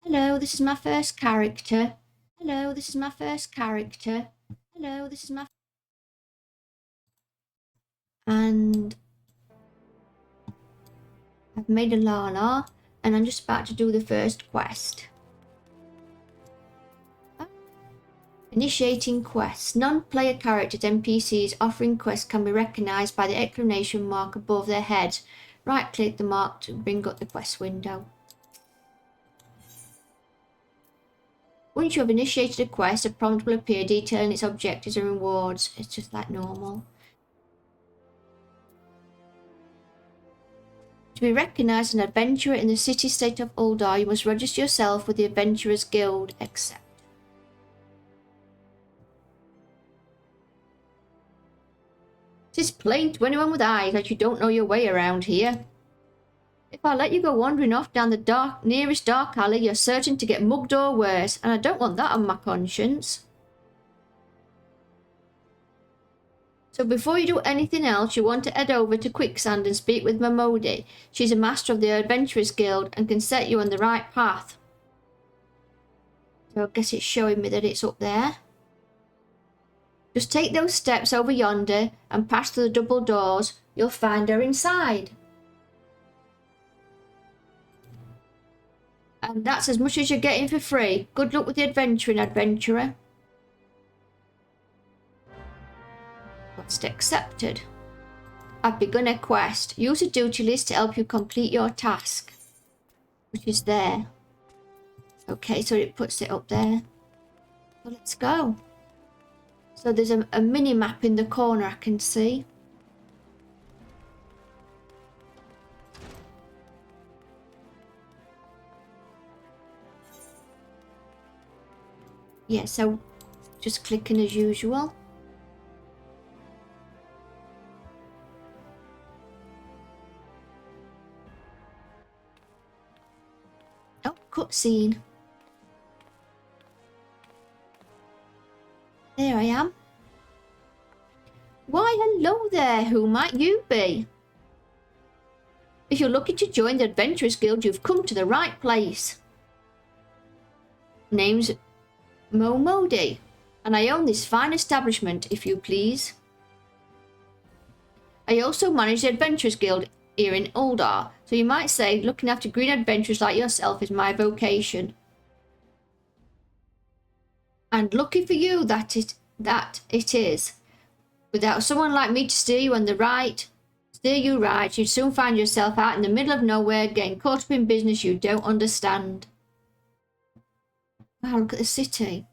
Hello, this is my first character. Hello, this is my first character. Hello, this is my... And I've made a Lala, and I'm just about to do the first quest. Initiating quests. Non-player characters, NPCs offering quests can be recognised by the exclamation mark above their heads. Right-click the mark to bring up the quest window. Once you have initiated a quest, a prompt will appear detailing its objectives and rewards. It's just like normal. To be recognised as an adventurer in the city-state of Uldar, you must register yourself with the Adventurers Guild. Accept. It is plain to anyone with eyes that you don't know your way around here. If I let you go wandering off down the nearest dark alley, you're certain to get mugged or worse, and I don't want that on my conscience. So before you do anything else, you want to head over to Quicksand and speak with Momodi. She's a master of the Adventurers Guild and can set you on the right path. So I guess it's showing me that it's up there. Just take those steps over yonder and pass through the double doors. You'll find her inside. And that's as much as you're getting for free. Good luck with the adventuring, adventurer. Quest accepted. I've begun a quest. Use a duty list to help you complete your task. Which is there. Okay, so it puts it up there. So let's go. So there's a mini map in the corner I can see. Yeah, so just clicking as usual. Oh, cutscene. There I am. Why, hello there. Who might you be? If you're looking to join the Adventurers Guild, you've come to the right place. Name's Momodi, and I own this fine establishment, if you please. I also manage the Adventurers Guild here in Uldar, so you might say looking after green adventurers like yourself is my vocation. And lucky for you that it is. Without someone like me to steer you right, you'd soon find yourself out in the middle of nowhere getting caught up in business you don't understand. Wow, look at the city.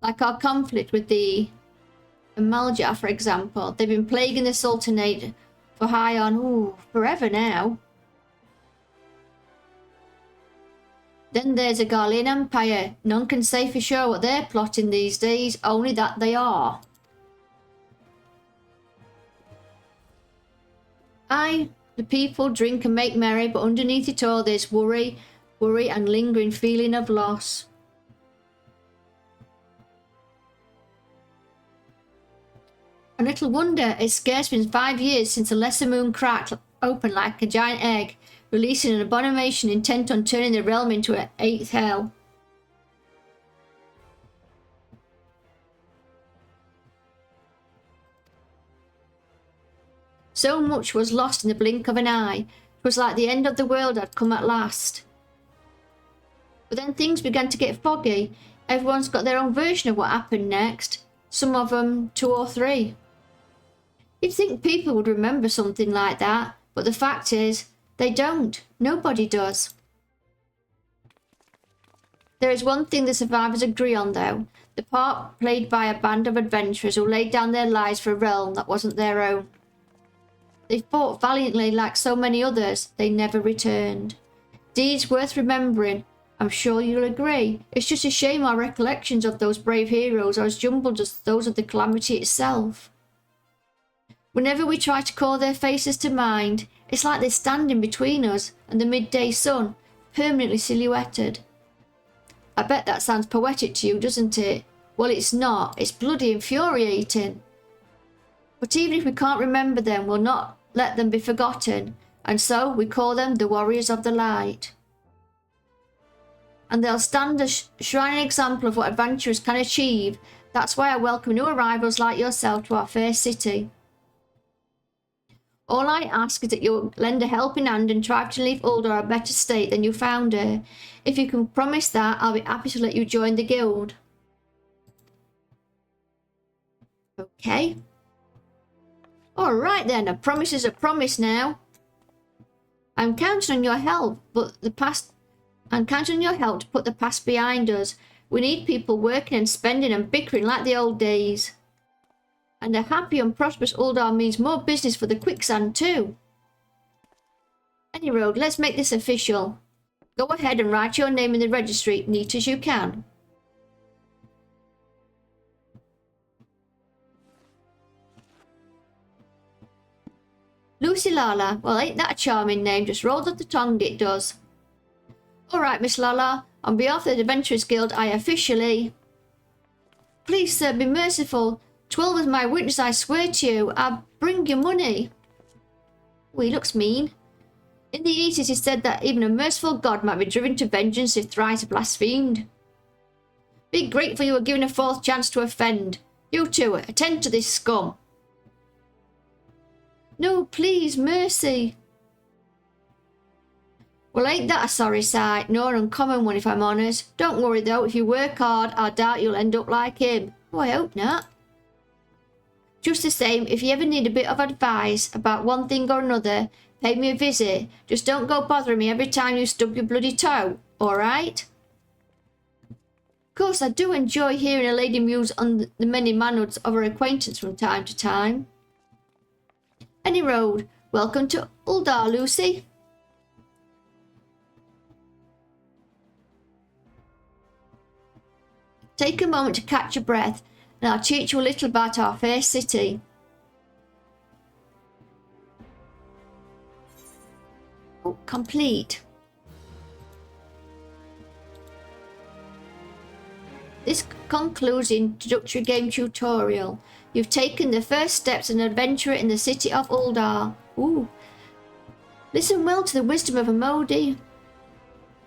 Like our conflict with the Amalja, for example. They've been plaguing the Sultanate for high on, forever now. Then there's a Garlean Empire. None can say for sure what they're plotting these days, only that they are. Aye, the people drink and make merry, but underneath it all there's worry and lingering feeling of loss. A little wonder, it's scarce been 5 years since the lesser moon cracked open like a giant egg, releasing an abomination intent on turning the realm into an 8th hell. So much was lost in the blink of an eye. It was like the end of the world had come at last. But then things began to get foggy. Everyone's got their own version of what happened next. Some of them 2 or 3. You'd think people would remember something like that, but the fact is, they don't. Nobody does. There is one thing the survivors agree on, though. The part played by a band of adventurers who laid down their lives for a realm that wasn't their own. They fought valiantly like so many others. They never returned. Deeds worth remembering. I'm sure you'll agree. It's just a shame our recollections of those brave heroes are as jumbled as those of the calamity itself. Whenever we try to call their faces to mind, it's like they're standing between us and the midday sun, permanently silhouetted. I bet that sounds poetic to you, doesn't it? Well, it's not. It's bloody infuriating. But even if we can't remember them, we'll not let them be forgotten, and so we call them the Warriors of the Light. and they'll stand a shining example of what adventurers can achieve. That's why I welcome new arrivals like yourself to our fair city. All I ask is that you lend a helping hand and try to leave Uldar a better state than you found her. If you can promise that, I'll be happy to let you join the guild. Okay. Alright then, a promise is a promise now. I'm counting on your help, I'm counting on your help to put the past behind us. We need people working and spending and bickering like the old days. And a happy and prosperous Uldar means more business for the quicksand too. Any road, let's make this official. Go ahead and write your name in the registry, neat as you can. Lucy Lala, well ain't that a charming name, just rolls off the tongue it does. Alright Miss Lala, on behalf of the Adventurers Guild I officially... Please sir, be merciful. 12 is my witness, I swear to you. I'll bring you money. Oh, he looks mean. In the East it is said that even a merciful god might be driven to vengeance if thrice blasphemed. Be grateful you were given a fourth chance to offend. You two, attend to this scum. No, please, mercy. Well, ain't that a sorry sight? Nor an uncommon one, if I'm honest. Don't worry, though. If you work hard, I doubt you'll end up like him. Oh, I hope not. Just the same, if you ever need a bit of advice about one thing or another, pay me a visit. Just don't go bothering me every time you stub your bloody toe, alright? Of course, I do enjoy hearing a lady muse on the many manhoods of her acquaintance from time to time. Any road, welcome to Uldar, Lucy. Take a moment to catch your breath, and I'll teach you a little about our fair city. Oh, complete. This concludes the introductory game tutorial. You've taken the first steps as an adventurer in the city of Uldar. Ooh. Listen well to the wisdom of Modi,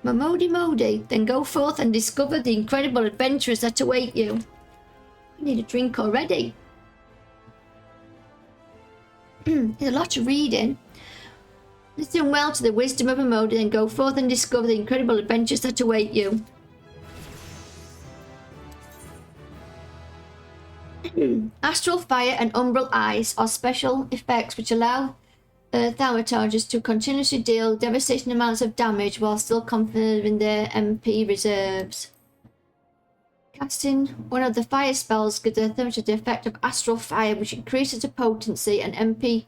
then go forth and discover the incredible adventures that await you. I need a drink already. There's a lot of reading. Listen well to the wisdom of Modi, then go forth and discover the incredible adventures that await you. Astral Fire and Umbral Ice are special effects which allow thaumaturges to continuously deal devastating amounts of damage while still conserving their MP reserves. Casting one of the fire spells gives the thaumaturge the effect of Astral Fire, which increases the potency and MP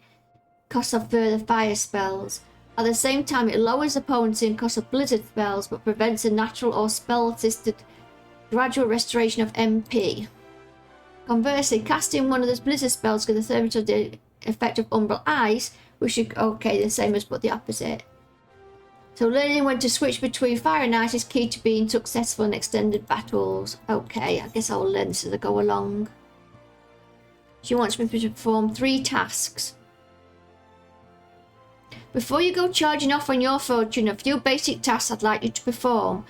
cost of further fire spells. At the same time, it lowers the potency and cost of blizzard spells, but prevents a natural or spell-assisted gradual restoration of MP. Conversely, casting one of the blizzard spells gives the thaumaturge the effect of Umbral Ice, which is okay, the same as but the opposite. So learning when to switch between fire and ice is key to being successful in extended battles. Okay, I guess I'll learn this as I go along. She wants me to perform 3 tasks. Before you go charging off on your fortune, a few basic tasks I'd like you to perform,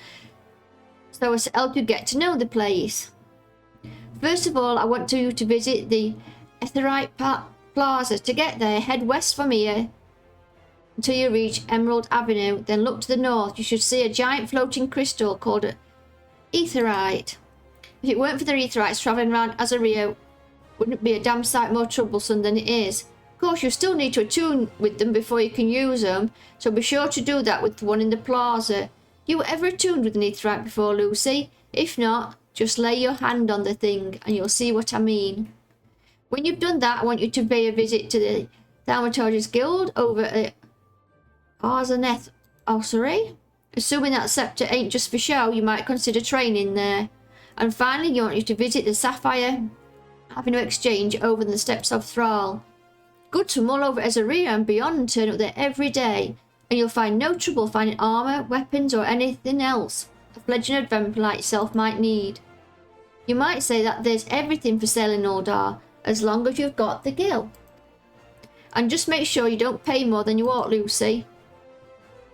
so as to help you get to know the place. First of all, I want you to visit the Ezorea Plaza. To get there, head west from here until you reach Emerald Avenue. Then look to the north. You should see a giant floating crystal called Aetherite. If it weren't for the Aetherites travelling around Ezorea, wouldn't be a damn sight more troublesome than it is. Of course, you still need to attune with them before you can use them, so be sure to do that with the one in the plaza. You were ever attuned with an Aetherite before, Lucy? If not, just lay your hand on the thing and you'll see what I mean. When you've done that, I want you to pay a visit to the Thaumaturges Guild over at Arzaneth Ossuary. Assuming that scepter ain't just for show, you might consider training there. And finally, you want you to visit the Sapphire Avenue Exchange over the steps of Thrall. Goods from all over Ezorea and beyond turn up there every day, and you'll find no trouble finding armour, weapons or anything else a fledgling adventurer like yourself might need. You might say that there's everything for sale in Uldar, as long as you've got the gil. And just make sure you don't pay more than you ought, Lucy.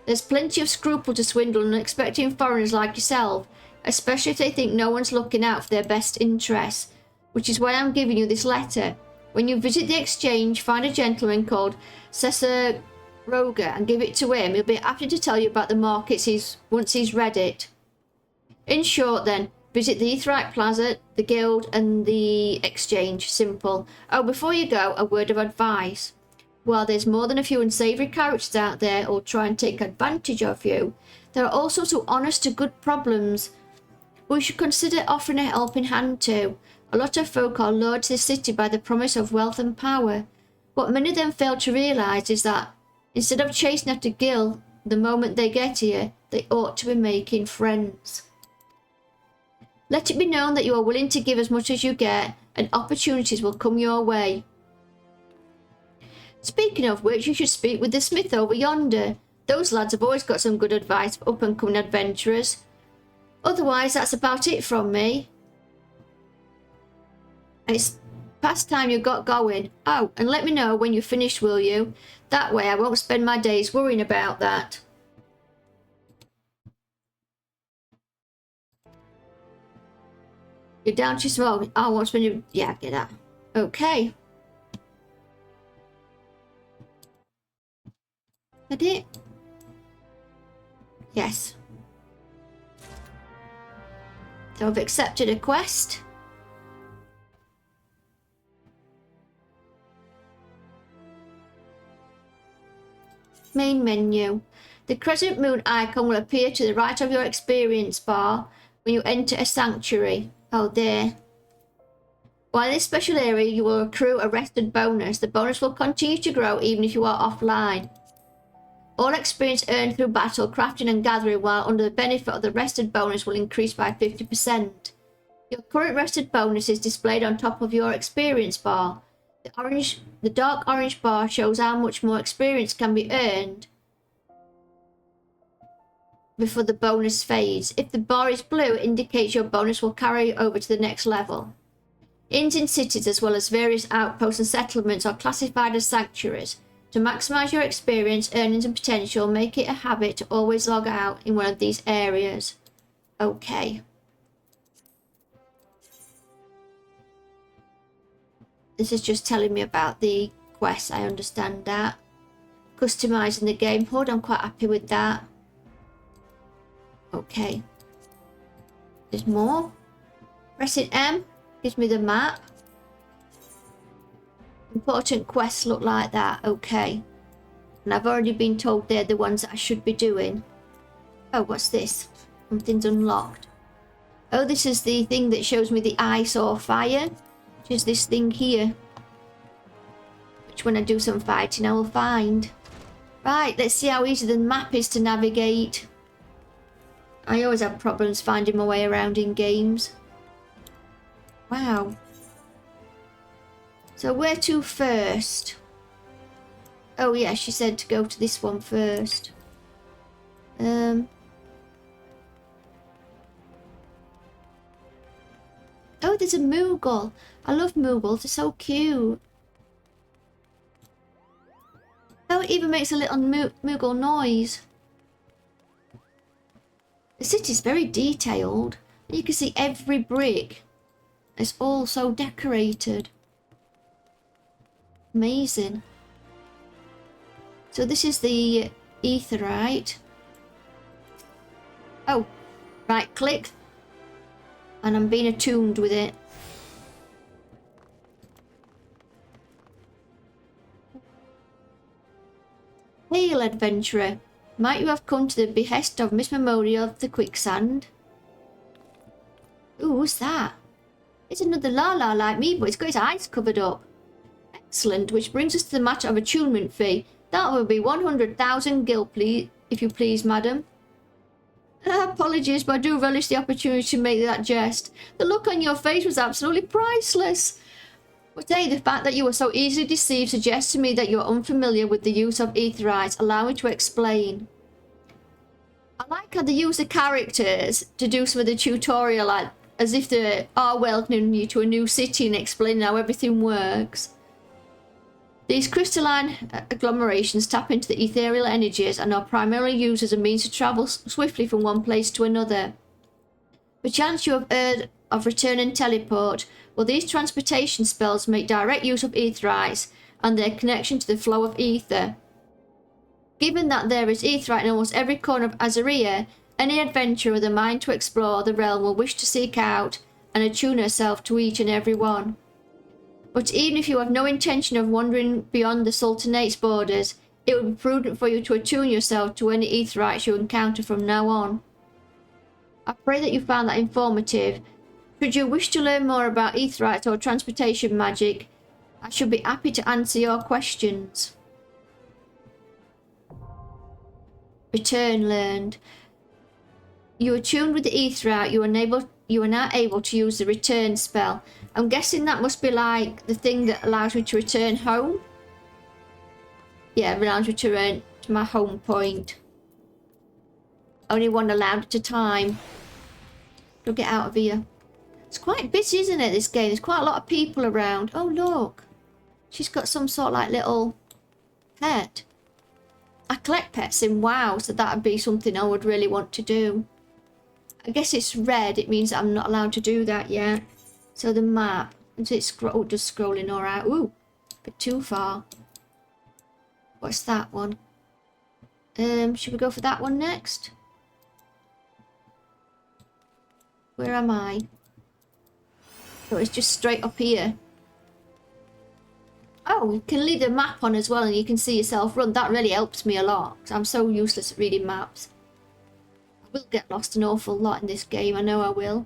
There's plenty of scruple to swindle unexpecting foreigners like yourself, especially if they think no one's looking out for their best interests, which is why I'm giving you this letter. When you visit the exchange, find a gentleman called Cesar Roger and give it to him. He'll be happy to tell you about the markets once he's read it. In short then, visit the Aetheryte Plaza, the Guild and the exchange. Simple. Oh, before you go, a word of advice. While there's more than a few unsavoury characters out there who'll try and take advantage of you, there are also some honest to good problems we should consider offering a helping hand to. A lot of folk are lured to the city by the promise of wealth and power. What many of them fail to realise is that instead of chasing after Gil the moment they get here, they ought to be making friends. Let it be known that you are willing to give as much as you get, and opportunities will come your way. Speaking of which, you should speak with the smith over yonder. Those lads have always got some good advice for up-and-coming adventurers. Otherwise, that's about it from me. And it's past time you got going. Oh, and let me know when you're finished, will you? That way I won't spend my days worrying about that. You're down to smoke. I won't spend you... Yeah, get that. Okay. That it? Yes. So I've accepted a quest. Main menu. The crescent moon icon will appear to the right of your experience bar when you enter a sanctuary. Oh, there. While in this special area you will accrue a rested bonus. The bonus will continue to grow even if you are offline. All experience earned through battle, crafting and gathering while under the benefit of the rested bonus will increase by 50%. Your current rested bonus is displayed on top of your experience bar. The dark orange bar shows how much more experience can be earned before the bonus fades. If the bar is blue, it indicates your bonus will carry over to the next level. Inns and cities, as well as various outposts and settlements, are classified as sanctuaries. To maximise your experience, earnings and potential, make it a habit to always log out in one of these areas. Okay. This is just telling me about the quest, I understand that. Customising the game HUD, I'm quite happy with that. Okay. There's more. Pressing M gives me the map. Important quests look like that. Okay. And I've already been told they're the ones that I should be doing. Oh, what's this? Something's unlocked. Oh, this is the thing that shows me the ice or fire. Which is this thing here. Which when I do some fighting I will find. Right, let's see how easy the map is to navigate. I always have problems finding my way around in games. Wow. So where to first? Oh yeah, she said to go to this one first. Oh, there's a Moogle. I love Moogles, they're so cute. Oh, it even makes a little Moogle noise. The city's very detailed. You can see every brick. It's all so decorated. Amazing. So this is the Aetheryte. Oh, right click. And I'm being attuned with it. Hail, adventurer. Might you have come to the behest of Miss Memorial of the Quicksand? Ooh, what's that? It's another Lala like me, but it's got its eyes covered up. Excellent, which brings us to the matter of attunement fee. That will be 100,000 gil, please, if you please, madam. Apologies, but I do relish the opportunity to make that jest. The look on your face was absolutely priceless. But hey, the fact that you were so easily deceived suggests to me that you are unfamiliar with the use of Aetherites. Allow me to explain. I like how they use the characters to do some of the tutorial, like as if they are welcoming you to a new city and explaining how everything works. These crystalline agglomerations tap into the ethereal energies and are primarily used as a means to travel swiftly from one place to another. Perchance you have heard of return and teleport. Well, these transportation spells make direct use of aetherites and their connection to the flow of ether. Given that there is aetherite in almost every corner of Ezorea, any adventurer with a mind to explore the realm will wish to seek out and attune herself to each and every one. But even if you have no intention of wandering beyond the Sultanate's borders, it would be prudent for you to attune yourself to any aetherites you encounter from now on. I pray that you found that informative. Should you wish to learn more about aetherites or transportation magic, I should be happy to answer your questions. Return learned. You are tuned with the aetherite, you are now able to use the return spell. I'm guessing that must be like the thing that allows me to return home. Yeah, it allows me to return to my home point. Only one allowed at a time. We'll get out of here. It's quite busy, isn't it, this game? There's quite a lot of people around. Oh, look. She's got some sort of like little pet. I collect pets in WoW, so that would be something I would really want to do. I guess it's red. It means that I'm not allowed to do that yet. So the map. Is it just scrolling alright? Ooh, a bit too far. What's that one? Should we go for that one next? Where am I? Oh, it's just straight up here. Oh, you can leave the map on as well and you can see yourself run. That really helps me a lot. I'm so useless at reading maps. I will get lost an awful lot in this game. I know I will.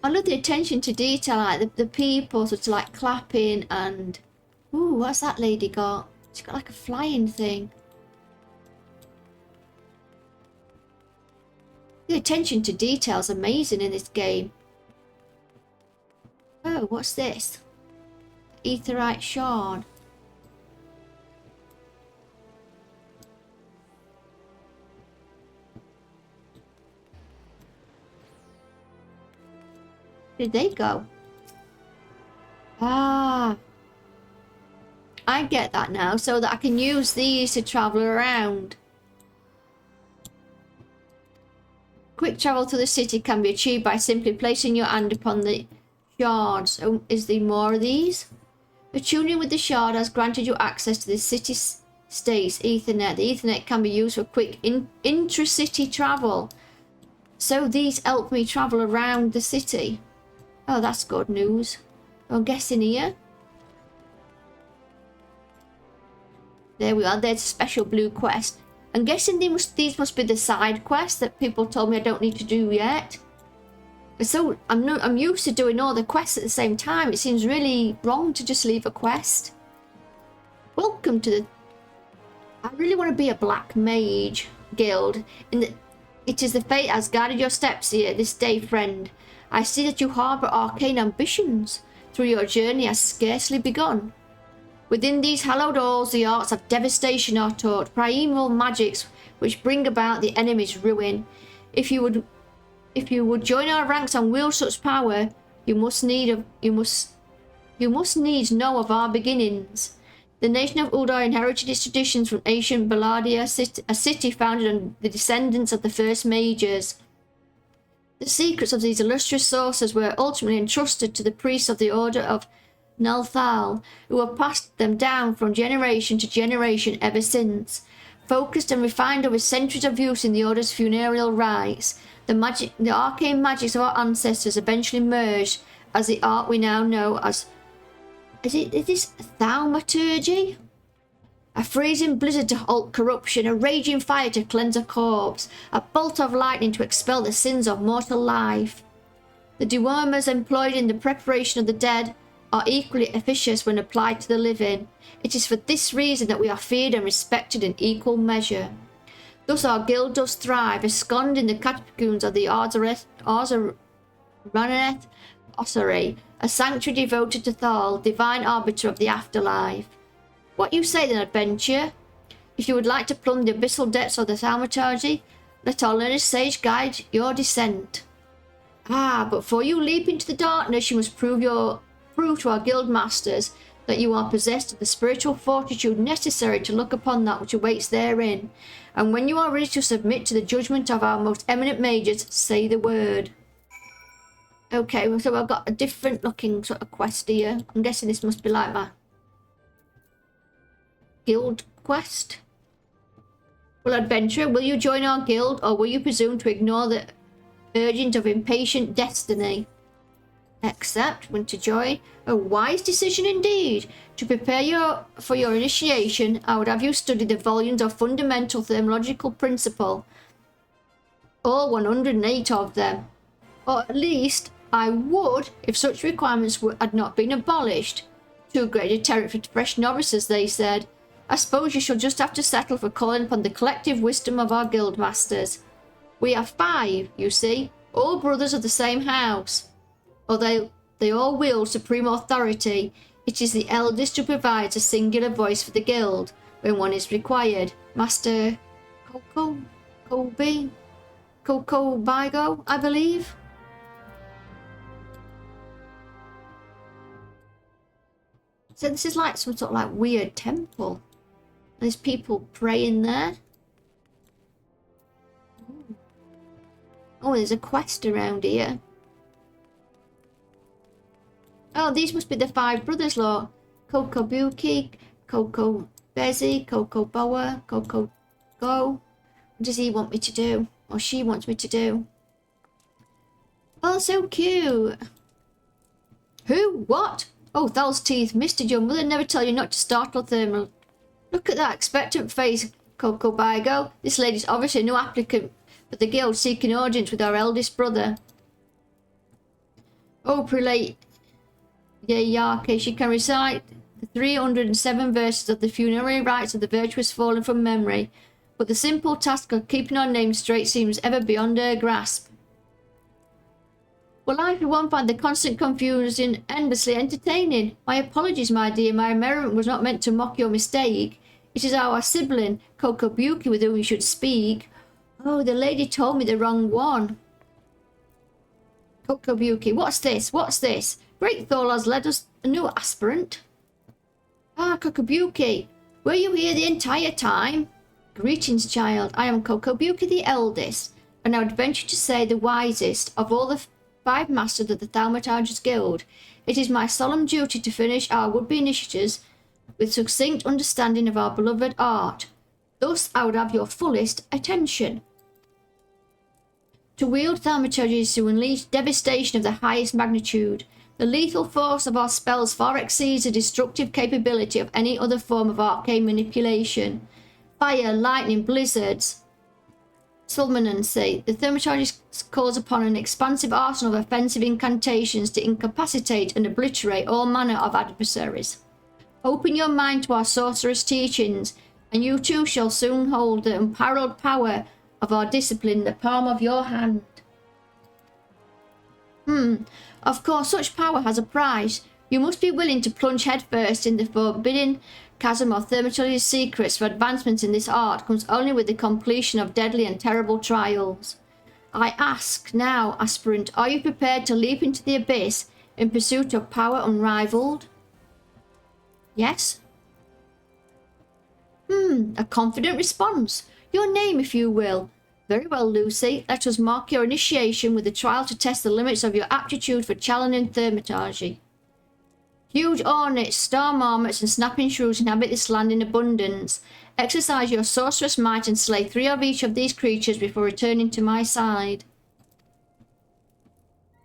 I love the attention to detail, like the people, so it's like clapping and... Ooh, what's that lady got? She's got like a flying thing. The attention to detail is amazing in this game. Oh, what's this? Aetherite shard. Where did they go? Ah. I get that now, so that I can use these to travel around. Quick travel to the city can be achieved by simply placing your hand upon the shards. Oh, is there more of these? Attuning with the shard has granted you access to the city-state's Ethernet. The Ethernet can be used for quick intra-city travel. So these help me travel around the city. Oh, that's good news. I'm guessing here. There we are. There's a special blue quest. I'm guessing these must be the side quests that people told me I don't need to do yet. So I'm used to doing all the quests at the same time. It seems really wrong to just leave a quest. Welcome to the... I really want to be a black mage guild. It is the fate has guided your steps here this day, friend. I see that you harbour arcane ambitions. Through your journey has scarcely begun. Within these hallowed halls, the arts of devastation are taught, primeval magics which bring about the enemy's ruin. If you would join our ranks and wield such power, you must needs know of our beginnings. The nation of Uldar inherited its traditions from ancient Balladia, a city founded on the descendants of the first mages. The secrets of these illustrious sources were ultimately entrusted to the priests of the Order of Lalafell, who have passed them down from generation to generation ever since. Focused and refined over centuries of use in the Order's funereal rites, the arcane magics of our ancestors eventually merged as the art we now know as... Is this thaumaturgy? A freezing blizzard to halt corruption, a raging fire to cleanse a corpse, a bolt of lightning to expel the sins of mortal life. The dewormers employed in the preparation of the dead are equally efficacious when applied to the living. It is for this reason that we are feared and respected in equal measure. Thus our guild does thrive, ensconced in the catacombs of the Raneth Ossuary, a sanctuary devoted to Thal, divine arbiter of the afterlife. What you say then, adventurer? If you would like to plumb the abyssal depths of the thaumaturgy, let our learned sage guide your descent. Ah, but before you leap into the darkness, you must prove to our guild masters that you are possessed of the spiritual fortitude necessary to look upon that which awaits therein. And when you are ready to submit to the judgment of our most eminent mages, say the word. Okay, so I've got a different looking sort of quest here. I'm guessing this must be like my guild quest. Well, adventurer, will you join our guild, or will you presume to ignore the urgent of impatient destiny? Accept, want to join. A wise decision indeed. To prepare for your initiation, I would have you study the volumes of fundamental thermological principle. All 108 of them. Or at least, I would, if such requirements had not been abolished. Too great a terror for fresh novices, they said. I suppose you shall just have to settle for calling upon the collective wisdom of our guild masters. We are 5, you see, all brothers of the same house. Although they all wield supreme authority, it is the eldest who provides a singular voice for the guild when one is required. Master Coco Bigo, I believe. So this is like some sort of like weird temple. There's people praying there. Oh, there's a quest around here. Oh, these must be the 5 brothers, lot. Coco Buki, Coco Bezzy, Coco Boa, Coco Go. What does he want me to do? Or she wants me to do? Oh, so cute. Who? What? Oh, Thal's teeth. Did your mother never tell you not to startle thermal? Look at that expectant face, Coco Bigo. This lady's obviously no applicant for the guild seeking audience with our eldest brother. Oh, Prelate Yayake, she can recite the 307 verses of the funerary rites of the virtuous fallen from memory, but the simple task of keeping our name straight seems ever beyond her grasp. Well, I for one find the constant confusion endlessly entertaining. My apologies, my dear. My merriment was not meant to mock your mistake. It is our sibling, Kokobuki, with whom you should speak. Oh, the lady told me the wrong one. Kokobuki, what's this? What's this? Great Thor has led us a new aspirant. Ah, Kokobuki, were you here the entire time? Greetings, child. I am Kokobuki the eldest, and I would venture to say the wisest of all the 5 masters of the Thaumaturgers Guild. It is my solemn duty to furnish our would-be initiates with succinct understanding of our beloved art. Thus, I would have your fullest attention. To wield thaumaturgy is to unleash devastation of the highest magnitude. The lethal force of our spells far exceeds the destructive capability of any other form of arcane manipulation. Fire, lightning, blizzards, fulminancy. The thaumaturgy calls upon an expansive arsenal of offensive incantations to incapacitate and obliterate all manner of adversaries. Open your mind to our sorceress teachings, and you too shall soon hold the unparalleled power of our discipline in the palm of your hand. Of course, such power has a price. You must be willing to plunge headfirst in the forbidden chasm of thaumaturgy's secrets, for advancement in this art comes only with the completion of deadly and terrible trials. I ask now, aspirant, are you prepared to leap into the abyss in pursuit of power unrivaled? Yes? A confident response. Your name, if you will. Very well, Lucy. Let us mark your initiation with a trial to test the limits of your aptitude for challenging thaumaturgy. Huge ornate, star marmots, and snapping shrews inhabit this land in abundance. Exercise your sorceress might and slay 3 of each of these creatures before returning to my side.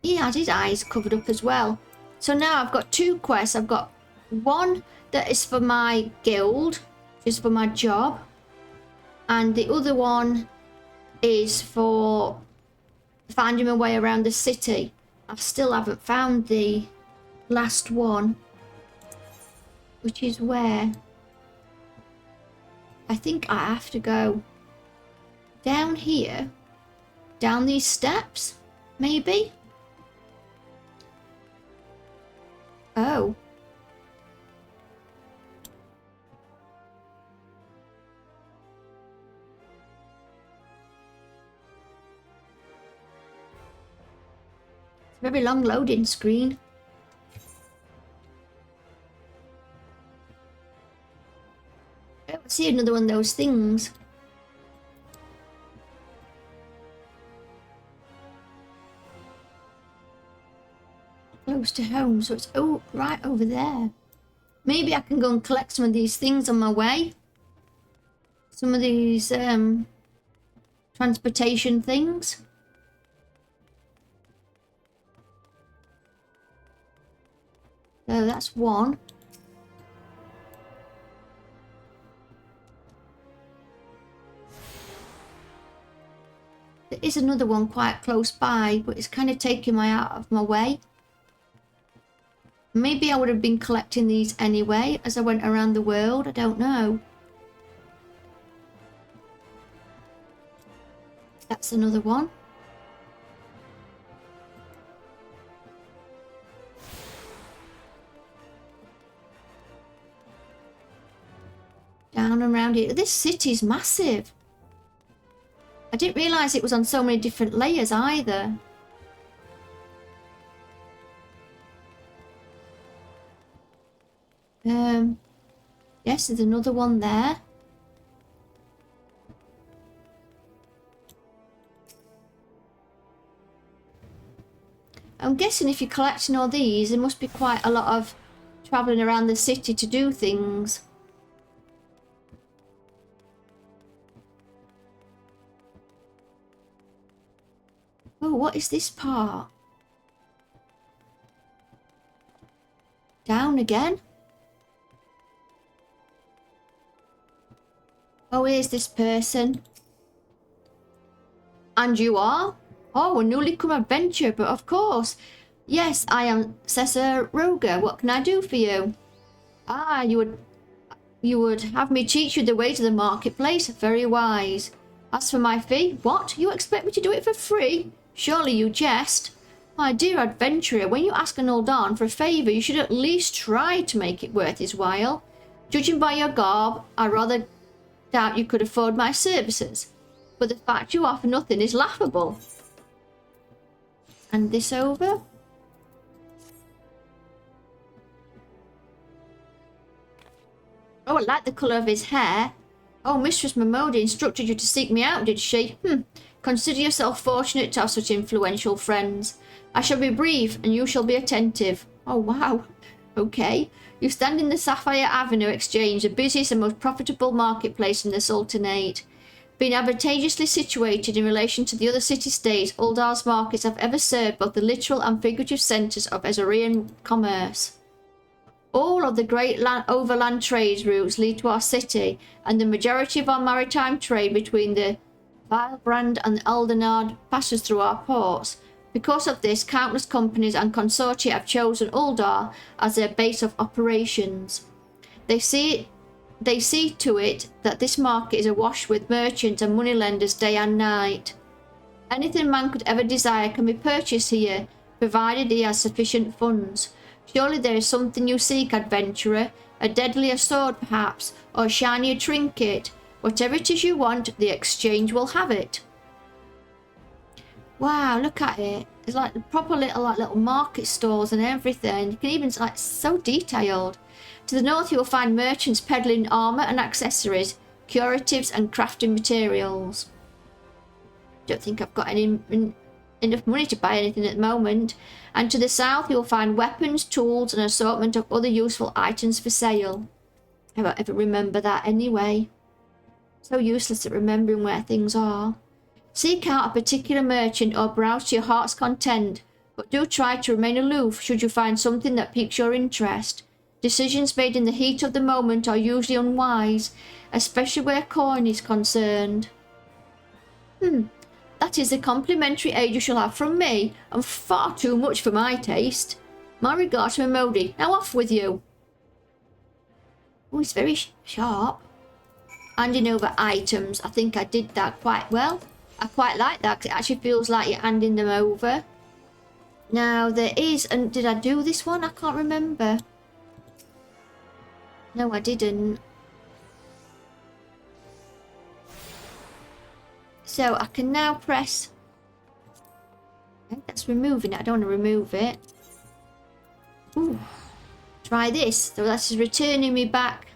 He had his eyes covered up as well. So now I've got 2 quests. I've got one that is for my guild, which is for my job, and the other one is for finding my way around the city. I still haven't found the last one, which is where I think I have to go down here, down these steps, maybe? Oh. Very long loading screen. I see another one of those things. Close to home, so it's right over there. Maybe I can go and collect some of these things on my way. Some of these transportation things. So that's one. There is another one quite close by, but it's kind of taking my out of my way. Maybe I would have been collecting these anyway as I went around the world. I don't know. That's another one. Down around here. This city's massive. I didn't realise it was on so many different layers either. Yes, there's another one there. I'm guessing if you're collecting all these, there must be quite a lot of travelling around the city to do things. Oh, what is this part? Down again? Oh, here's this person. And you are? Oh, a newly come adventurer, but of course. Yes, I am Ezorea. What can I do for you? Ah, you would have me teach you the way to the marketplace? Very wise. As for my fee, what? You expect me to do it for free? Surely you jest. My dear adventurer, when you ask an old Uldan for a favour, you should at least try to make it worth his while. Judging by your garb, I rather doubt you could afford my services. But the fact you offer nothing is laughable. And this over? Oh, I like the colour of his hair. Oh, Mistress Momodi instructed you to seek me out, did she? Consider yourself fortunate to have such influential friends. I shall be brief, and you shall be attentive. Oh, wow. Okay. You stand in the Sapphire Avenue Exchange, the busiest and most profitable marketplace in the Sultanate. Being advantageously situated in relation to the other city-states, Uldar's markets have ever served both the literal and figurative centres of Ezorean commerce. All of the great overland trade routes lead to our city, and the majority of our maritime trade between the Valbrand and Aldenard passes through our ports. Because of this, countless companies and consortia have chosen Uldar as their base of operations. They see to it that this market is awash with merchants and moneylenders day and night. Anything man could ever desire can be purchased here, provided he has sufficient funds. Surely there is something you seek, adventurer, a deadlier sword perhaps, or a shinier trinket. Whatever it is you want, the exchange will have it. Wow, look at it. It's like proper little market stalls and everything. You can even, it's like so detailed. To the north you will find merchants peddling armour and accessories, curatives and crafting materials. Don't think I've got enough money to buy anything at the moment. And to the south you will find weapons, tools and an assortment of other useful items for sale. I won't ever remember that anyway. So useless at remembering where things are. Seek out a particular merchant or browse to your heart's content, but do try to remain aloof should you find something that piques your interest. Decisions made in the heat of the moment are usually unwise, especially where coin is concerned. That is the complimentary aid you shall have from me, and far too much for my taste. My regards to Momodi. Now off with you. Oh, he's very sharp. Handing over items. I think I did that quite well. I quite like that because it actually feels like you're handing them over. Now there is, and did I do this one? I can't remember. No, I didn't. So I can now press Okay, that's removing it. I don't want to remove it. Ooh. Try this. So that's returning me back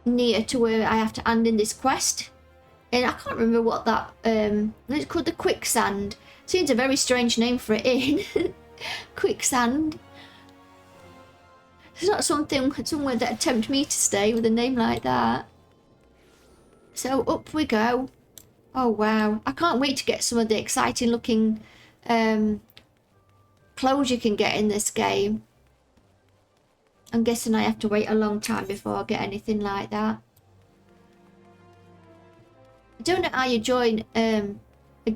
near to where I have to hand in this quest. And I can't remember what that it's called, the quicksand. Seems a very strange name for it in. Quicksand. It's not somewhere that tempt me to stay with a name like that. So up we go. Oh wow. I can't wait to get some of the exciting looking clothes you can get in this game. I'm guessing I have to wait a long time before I get anything like that. I don't know how you join a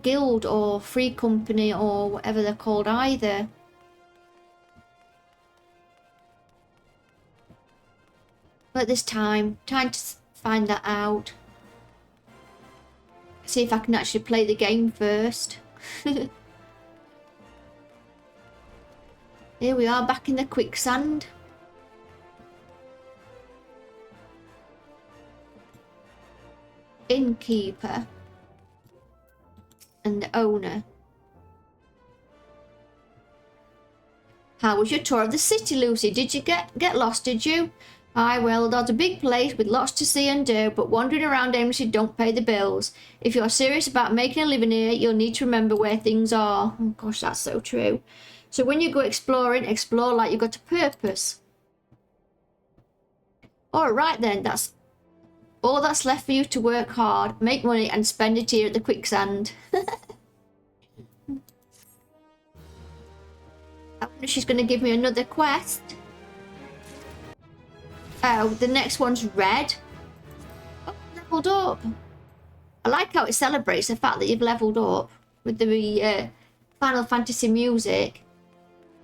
guild or free company or whatever they're called either. But this time to find that out. See if I can actually play the game first. Here we are back in the quicksand. Innkeeper. And the owner. How was your tour of the city, Lucy? Did you get lost, did you? Aye, well, that's a big place with lots to see and do, but wandering around aimlessly don't pay the bills. If you're serious about making a living here, you'll need to remember where things are. Oh gosh, that's so true. So when you go exploring, explore like you've got a purpose. Alright then, that's all that's left for you to work hard, make money and spend it here at the quicksand. I wonder if she's going to give me another quest. Oh, the next one's red. Oh, leveled up. I like how it celebrates the fact that you've leveled up with the Final Fantasy music.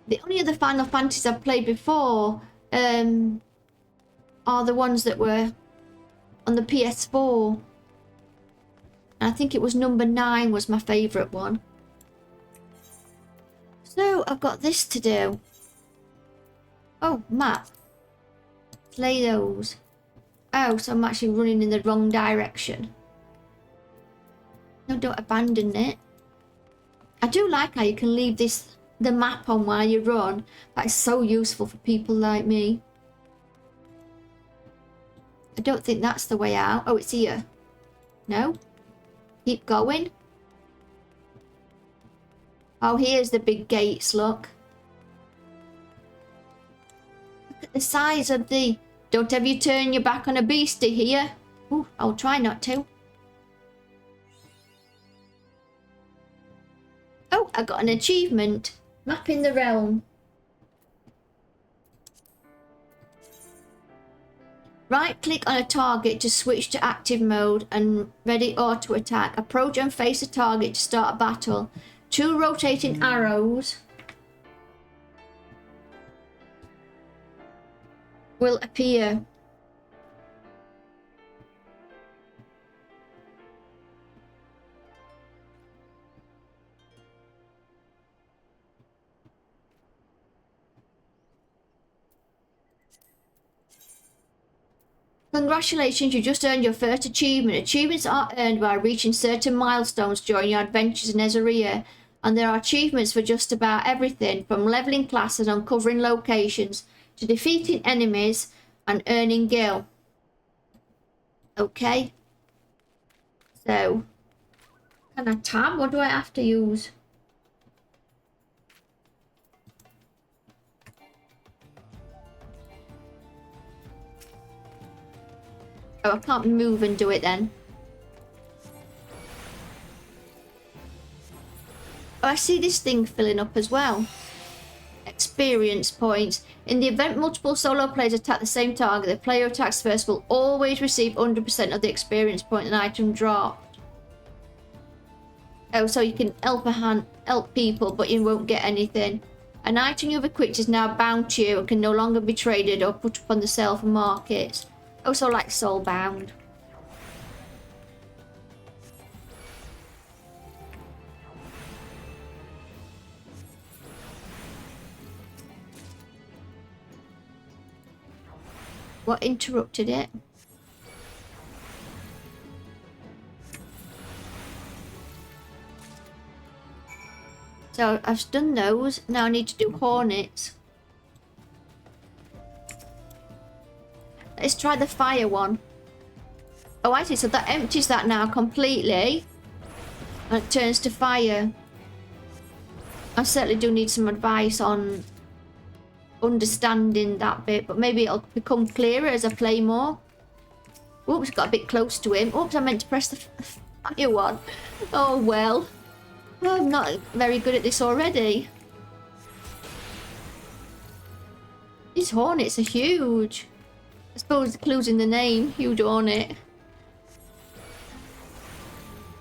The only other Final Fantasies I've played before are the ones that were on the PS4. And I think it was number 9 was my favourite one. So I've got this to do. Oh, map. Play those. Oh, so I'm actually running in the wrong direction. No, don't abandon it. I do like how you can leave the map on while you run. That is so useful for people like me. I don't think that's the way out. Oh, it's here. No? Keep going. Oh, here's the big gates, look. Look at the size of the... Don't have you turn your back on a beastie here. Ooh, I'll try not to. Oh, I got an achievement. Mapping the realm. Right click on a target to switch to active mode and ready auto attack. Approach and face a target to start a battle. 2 rotating arrows will appear. Congratulations, you just earned your first achievement. Achievements are earned by reaching certain milestones during your adventures in Ezorea, and there are achievements for just about everything, from leveling classes, uncovering locations, to defeating enemies and earning gil. Okay. So, can I tab? What do I have to use? Oh, I can't move and do it then. Oh, I see this thing filling up as well. Experience points. In the event multiple solo players attack the same target, the player who attacks first will always receive 100% of the experience point an item dropped. Oh, so you can help people, but you won't get anything. An item you've equipped is now bound to you and can no longer be traded or put up on the sale for markets. Also like soulbound. What interrupted it? So I've done those. Now I need to do hornets. Let's try the fire one. Oh, I see. So that empties that now completely. And it turns to fire. I certainly do need some advice on understanding that bit. But maybe it'll become clearer as I play more. Oops, got a bit close to him. Oops, I meant to press the fire one. Oh, well. I'm not very good at this already. These hornets are huge. I suppose the clue's in the name. Huge hornet.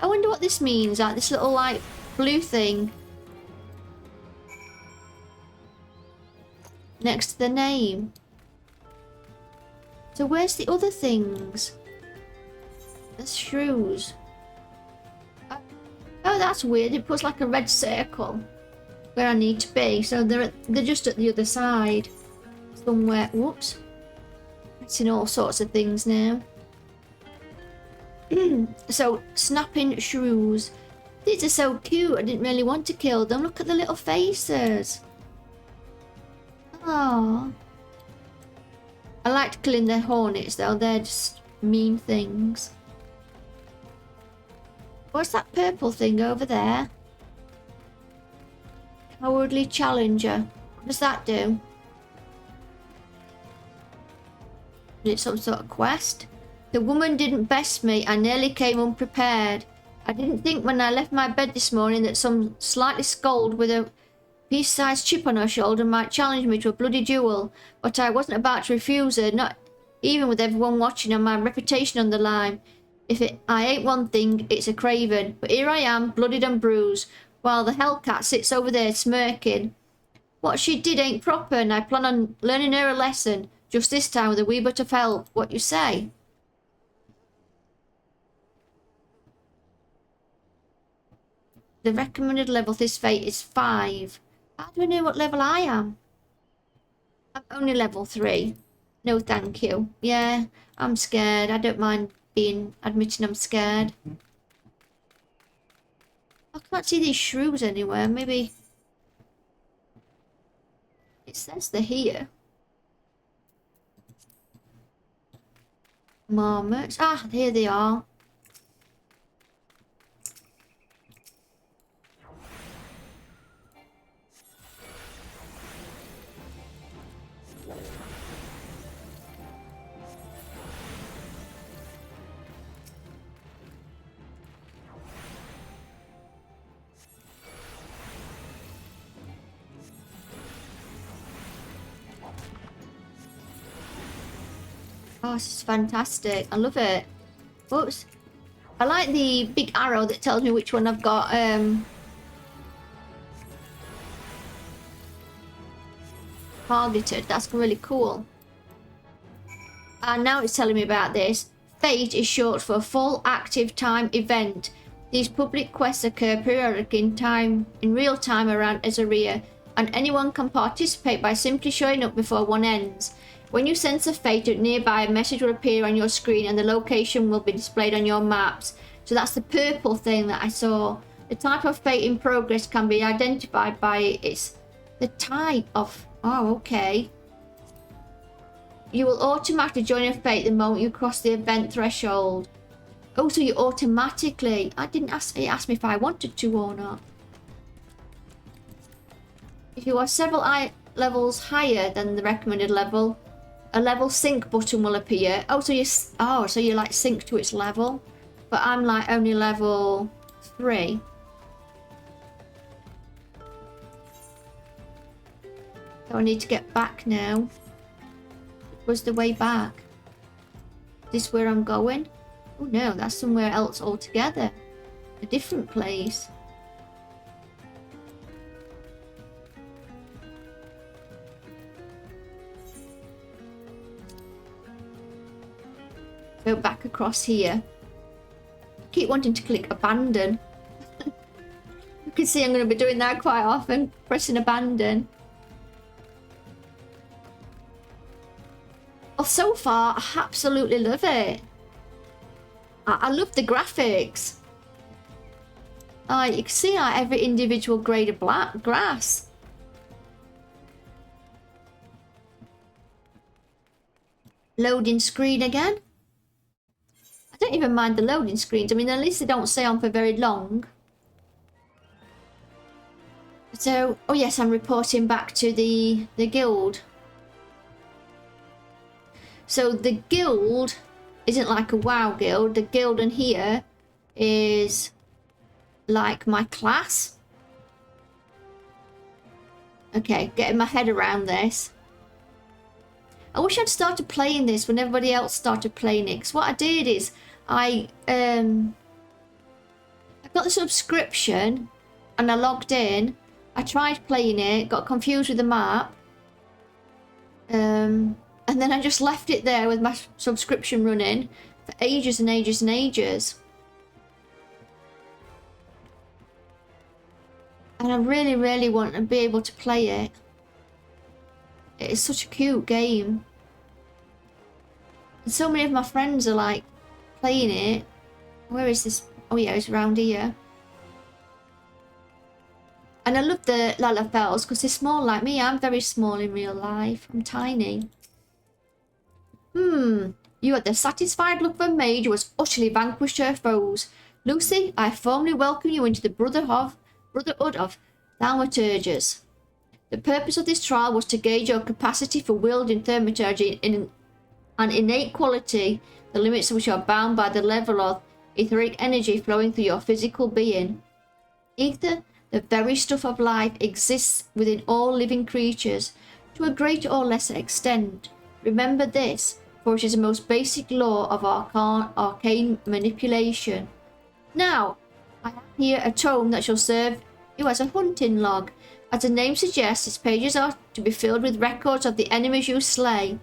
I wonder what this means. Like this little like blue thing. Next to the name. So where's the other things? The shrews. Oh, that's weird. It puts like a red circle where I need to be. So they're just at the other side. Somewhere. Whoops. It's in all sorts of things now. So, snapping shrews. These are so cute. I didn't really want to kill them. Look at the little faces. Oh. I liked killing the hornets though. They're just mean things. What's that purple thing over there? Cowardly Challenger. What does that do? Is it some sort of quest? The woman didn't best me. I nearly came unprepared. I didn't think when I left my bed this morning that some slightly scold with a piece-sized chip on her shoulder might challenge me to a bloody duel. But I wasn't about to refuse her, not even with everyone watching and my reputation on the line. I ain't one thing, it's a craven. But here I am, bloodied and bruised, while the hellcat sits over there smirking. What she did ain't proper, and I plan on learning her a lesson. Just this time with a wee bit of help. What you say? The recommended level of this fate is 5. How do I know what level I am? I'm only level 3. No thank you. Yeah, I'm scared. I don't mind admitting I'm scared. I can't see these shrews anywhere. Maybe it says they're here. Marmots. Ah, here they are. Oh, this is fantastic. I love it. Whoops. I like the big arrow that tells me which one I've got targeted. That's really cool. And now it's telling me about this. Fate is short for full active time event. These public quests occur periodically in real time around Ezorea, and anyone can participate by simply showing up before one ends. When you sense a fate nearby, a message will appear on your screen and the location will be displayed on your maps. So that's the purple thing that I saw. The type of fate in progress can be identified by the type of... Oh, okay. You will automatically join a fate the moment you cross the event threshold. Oh, so you automatically... It asked me if I wanted to or not. If you are several levels higher than the recommended level, a level sync button will appear. Oh, so you like sync to its level. But I'm like only level 3. So I need to get back now. Where's the way back? Is this where I'm going? Oh no, that's somewhere else altogether. A different place. Go back across here. Keep wanting to click abandon. You can see I'm going to be doing that quite often. Pressing abandon. Well, so far, I absolutely love it. I love the graphics. You can see every individual grade of black grass. Loading screen again. I don't even mind the loading screens. I mean, at least they don't stay on for very long. So, oh yes, I'm reporting back to the guild. So the guild isn't like a WoW guild. The guild in here is like my class. Okay, getting my head around this. I wish I'd started playing this when everybody else started playing it. Because what I did is I got the subscription and I logged in. I tried playing it, got confused with the map. And then I just left it there with my subscription running for ages and ages and ages. And I really, really want to be able to play it. It is such a cute game. And so many of my friends are like playing it. Where is this? Oh yeah, it's around here. And I love the Lalafells because they're small like me. I'm very small in real life. I'm tiny. You had the satisfied look of a maid who has utterly vanquished her foes. Lucy, I formally welcome you into the Brotherhood of Thaumaturges. The purpose of this trial was to gauge your capacity for wielding thaumaturgy in an innate quality, the limits of which are bound by the level of etheric energy flowing through your physical being. Ether, the very stuff of life, exists within all living creatures to a greater or lesser extent. Remember this, for it is the most basic law of arcane manipulation. Now, I have here a tome that shall serve you as a hunting log. As the name suggests, its pages are to be filled with records of the enemies you slay.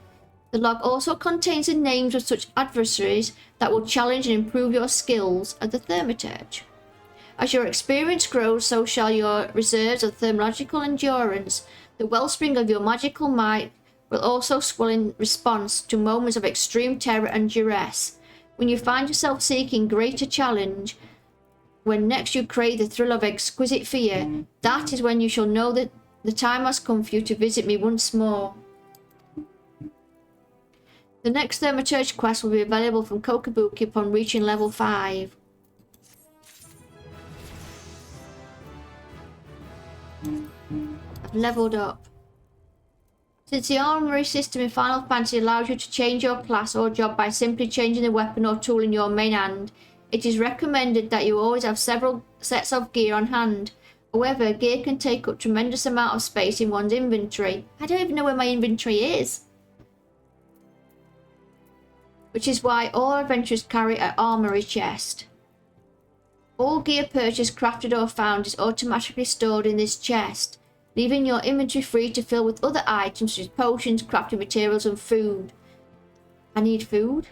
The log also contains the names of such adversaries that will challenge and improve your skills as a thaumaturge. As your experience grows, so shall your reserves of thermological endurance. The wellspring of your magical might will also swell in response to moments of extreme terror and duress. When you find yourself seeking greater challenge, when next you crave the thrill of exquisite fear, that is when you shall know that the time has come for you to visit me once more. The next Thaumaturge quest will be available from Kokabuki upon reaching level 5. I've leveled up. Since the armory system in Final Fantasy allows you to change your class or job by simply changing the weapon or tool in your main hand, it is recommended that you always have several sets of gear on hand. However, gear can take up tremendous amount of space in one's inventory. I don't even know where my inventory is. Which is why all adventurers carry an armory chest. All gear purchased, crafted or found is automatically stored in this chest, leaving your inventory free to fill with other items such as potions, crafting materials and food. I need food?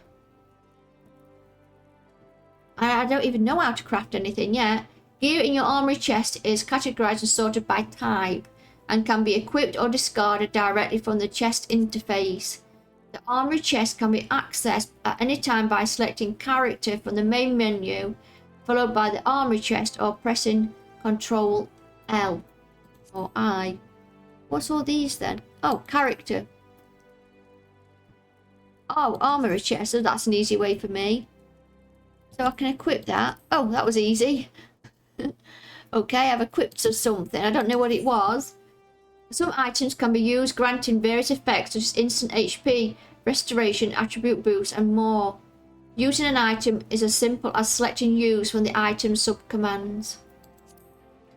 I don't even know how to craft anything yet. Gear in your armory chest is categorized and sorted by type and can be equipped or discarded directly from the chest interface. The armory chest can be accessed at any time by selecting character from the main menu, followed by the armory chest or pressing Ctrl L or I. What's all these then? Oh, character. Oh, armory chest, so that's an easy way for me. So I can equip that. Oh, that was easy. Okay, I've equipped something. I don't know what it was. Some items can be used, granting various effects such as instant HP, restoration, attribute boost, and more. Using an item is as simple as selecting use from the item's subcommands.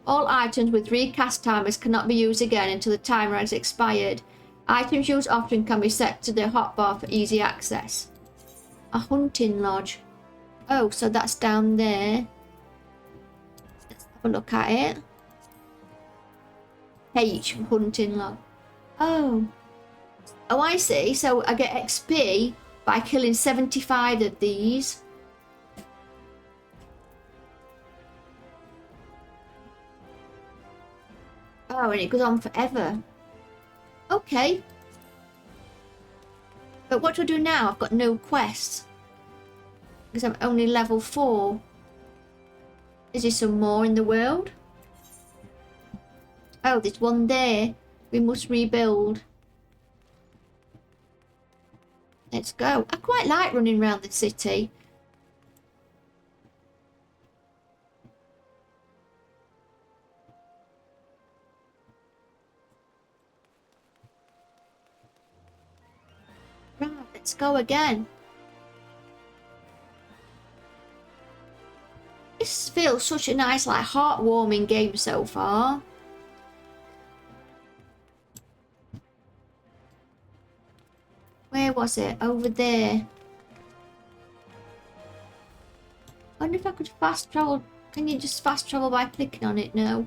All items with recast timers cannot be used again until the timer has expired. Items used often can be set to the hotbar for easy access. A hunting lodge. Oh, so that's down there. Let's have a look at it. H, hunting log. Oh. Oh, I see. So I get XP by killing 75 of these. Oh, and it goes on forever. Okay. But what do I do now? I've got no quests. Because I'm only level 4. Is there some more in the world? Oh, there's one there. We must rebuild. Let's go. I quite like running around the city. Right, let's go again. This feels such a nice, like, heartwarming game so far. Where was it? Over there. I wonder if I could fast travel. Can you just fast travel by clicking on it? No.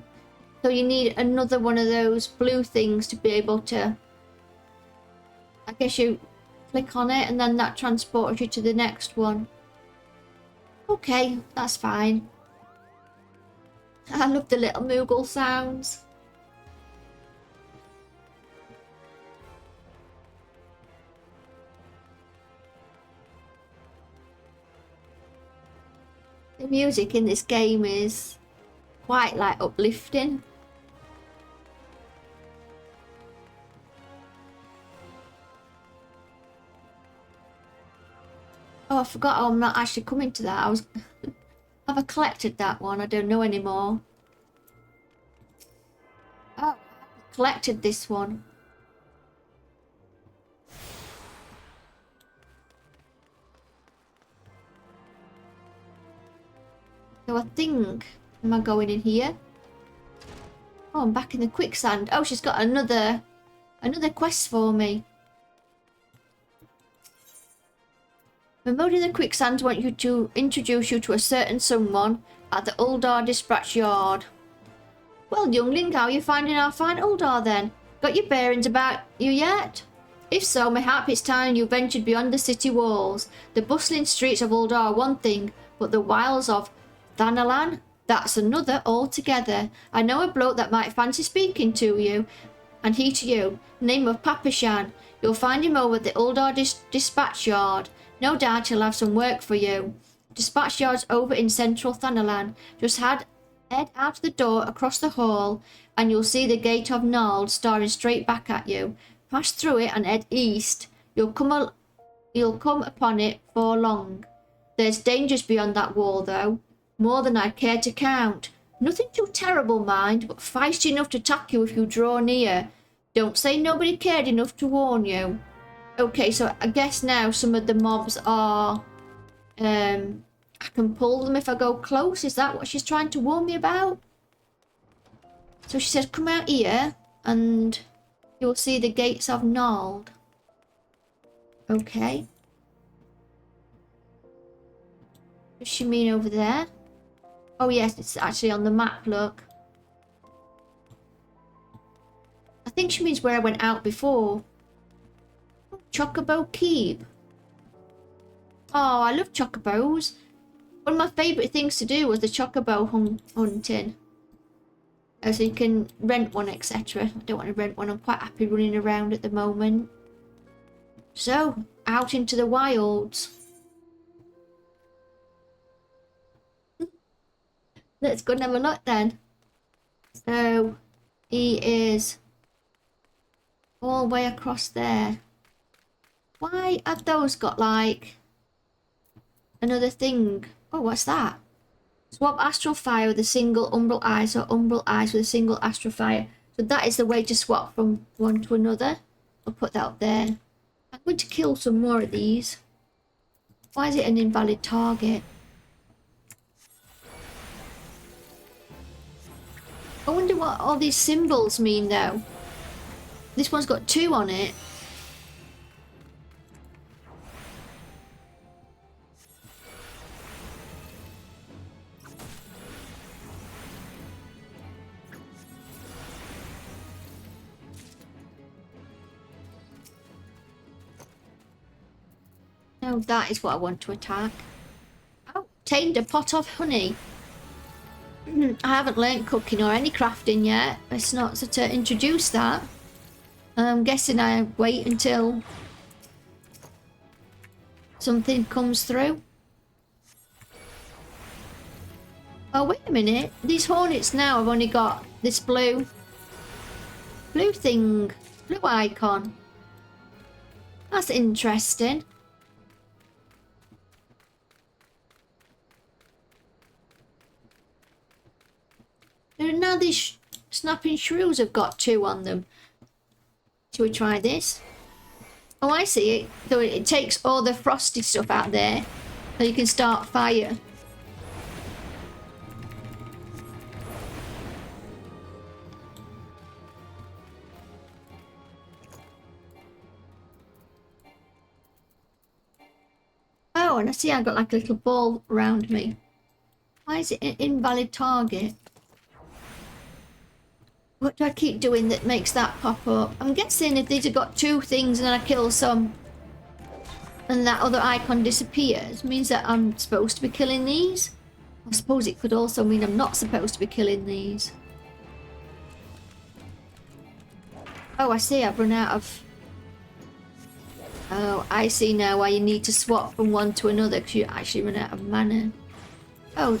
So you need another one of those blue things to be able to... I guess you click on it and then that transports you to the next one. Okay, that's fine. I love the little Moogle sounds. The music in this game is quite like uplifting. Oh, I forgot I'm not actually coming to that. Have I collected that one? I don't know anymore. Oh, I collected this one. So I think, am I going in here? Oh, I'm back in the quicksand. Oh, she's got another quest for me. The mode in the quicksand want you to introduce you to a certain someone at the Uldar dispatch yard. Well, youngling, how are you finding our fine Uldar then? Got your bearings about you yet? If so, mayhap it's time you ventured beyond the city walls. The bustling streets of Uldar are one thing, but the wilds of Thanalan, that's another altogether. I know a bloke that might fancy speaking to you, and he to you. Name of Papishan. You'll find him over at the Uldar dispatch yard. No doubt he'll have some work for you. Dispatch yard's over in central Thanalan. Just head out the door across the hall, and you'll see the gate of Nald staring straight back at you. Pass through it and head east. You'll come upon it for long. There's dangers beyond that wall, though. More than I'd care to count. Nothing too terrible, mind, but feisty enough to attack you if you draw near. Don't say nobody cared enough to warn you. Okay, so I guess now some of the mobs are... I can pull them if I go close. Is that what she's trying to warn me about? So she says, come out here and you'll see the gates of Nald. Okay. Does she mean over there? Oh yes, it's actually on the map, look. I think she means where I went out before. Chocobo Keep. Oh, I love chocobos. One of my favourite things to do was the chocobo hunting. Oh, so you can rent one, etc. I don't want to rent one. I'm quite happy running around at the moment. So, out into the wilds. Let's go and have a look then. So, he is all the way across there. Why have those got like another thing? Oh, what's that? Swap astral fire with a single umbral ice or umbral ice with a single astral fire. So that is the way to swap from one to another. I'll put that up there. I'm going to kill some more of these. Why is it an invalid target? I wonder what all these symbols mean though. This one's got 2 on it. No, that is what I want to attack. Oh, tamed a pot of honey. I haven't learnt cooking or any crafting yet. It's not so to introduce that. I'm guessing I wait until something comes through. Oh, wait a minute. These hornets now have only got this blue thing, blue icon. That's interesting. Now these snapping shrews have got 2 on them. Shall we try this? Oh, I see it. So it takes all the frosty stuff out there, so you can start fire. Oh, and I see I've got like a little ball around me. Why is it an invalid target? What do I keep doing that makes that pop up? I'm guessing if these have got 2 things and then I kill some and that other icon disappears, means that I'm supposed to be killing these. I suppose it could also mean I'm not supposed to be killing these. Oh, I see I've run out of... Oh, I see now why you need to swap from one to another, because you actually run out of mana. Oh.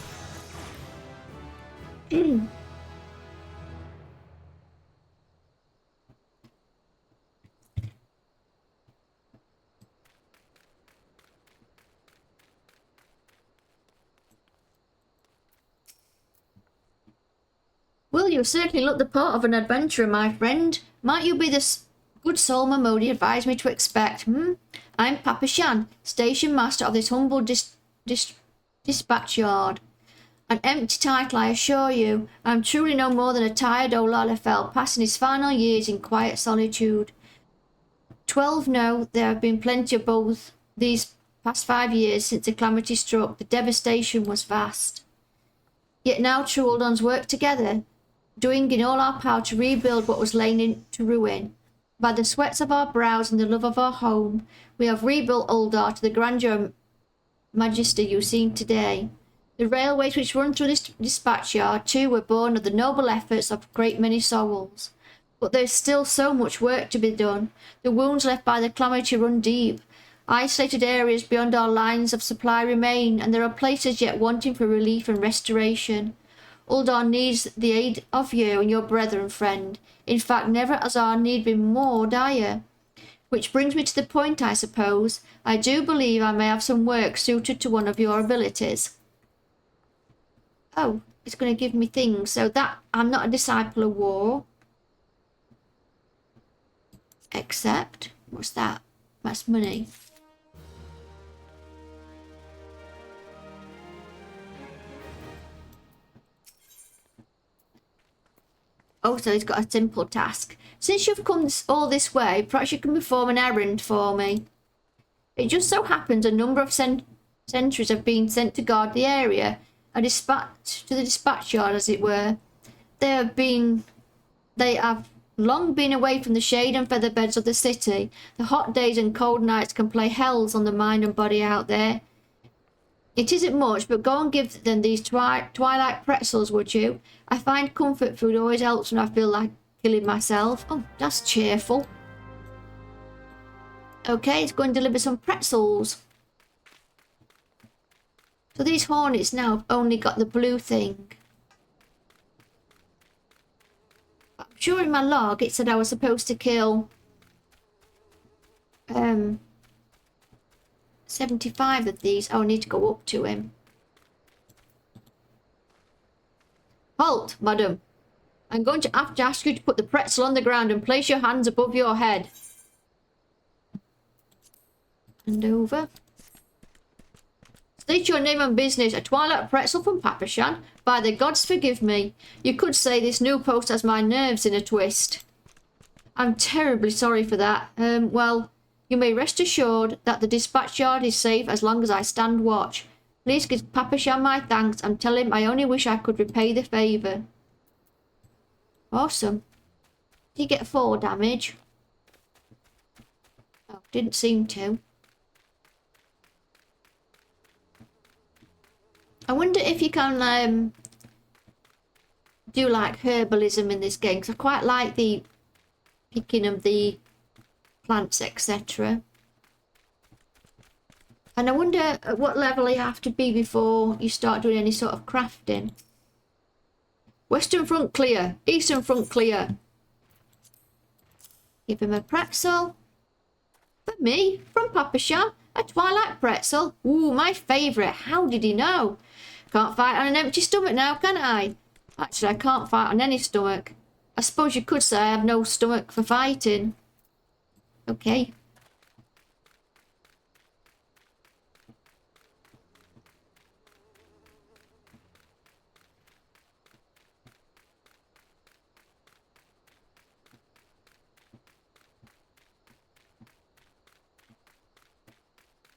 Well, you certainly look the part of an adventurer, my friend. Might you be the good soul Mamodi advised me to expect, I'm Papa Shan, station master of this humble dispatch yard. An empty title, I assure you. I'm truly no more than a tired old Lalafell, passing his final years in quiet solitude. 12 know there have been plenty of both these past 5 years since the calamity struck. The devastation was vast. Yet now true Uldons work together, doing in all our power to rebuild what was lain into ruin. By the sweats of our brows and the love of our home, we have rebuilt Uldar to the grandeur and majesty you see today. The railways which run through this dispatch yard, too, were born of the noble efforts of a great many souls. But there is still so much work to be done. The wounds left by the calamity run deep. Isolated areas beyond our lines of supply remain, and there are places yet wanting for relief and restoration. Uldar needs the aid of you and your brethren, friend. In fact, never has our need been more dire. Which brings me to the point, I suppose. I do believe I may have some work suited to one of your abilities. Oh, it's going to give me things. So that, I'm not a disciple of war. Except, what's that? That's money. Oh, so he's got a simple task. Since you've come all this way, perhaps you can perform an errand for me. It just so happens a number of sentries have been sent to guard the area, a dispatch to the dispatch yard, as it were. They have long been away from the shade and feather beds of the city. The hot days and cold nights can play hells on the mind and body out there. It isn't much, but go and give them these twilight pretzels, would you? I find comfort food always helps when I feel like killing myself. Oh, that's cheerful. Okay, let's go and deliver some pretzels. So these hornets now have only got the blue thing. I'm sure in my log it said I was supposed to kill 75 of these. Oh, I need to go up to him. Halt, madam. I'm going to have to ask you to put the pretzel on the ground and place your hands above your head. And over. State your name and business. A twilight pretzel from Papa Shan. By the gods forgive me. You could say this new post has my nerves in a twist. I'm terribly sorry for that. Well, you may rest assured that the dispatch yard is safe as long as I stand watch. Please give Papa Shan my thanks and tell him I only wish I could repay the favour. Awesome. Did you get 4 damage? Oh, didn't seem to. I wonder if you can do like herbalism in this game, because I quite like the picking of the plants, etc. And I wonder at what level you have to be before you start doing any sort of crafting. Western front clear. Eastern front clear. Give him a pretzel. For me, from Papa Sham, a Twilight pretzel. Ooh, my favourite. How did he know? Can't fight on an empty stomach now, can I? Actually, I can't fight on any stomach. I suppose you could say I have no stomach for fighting. Okay.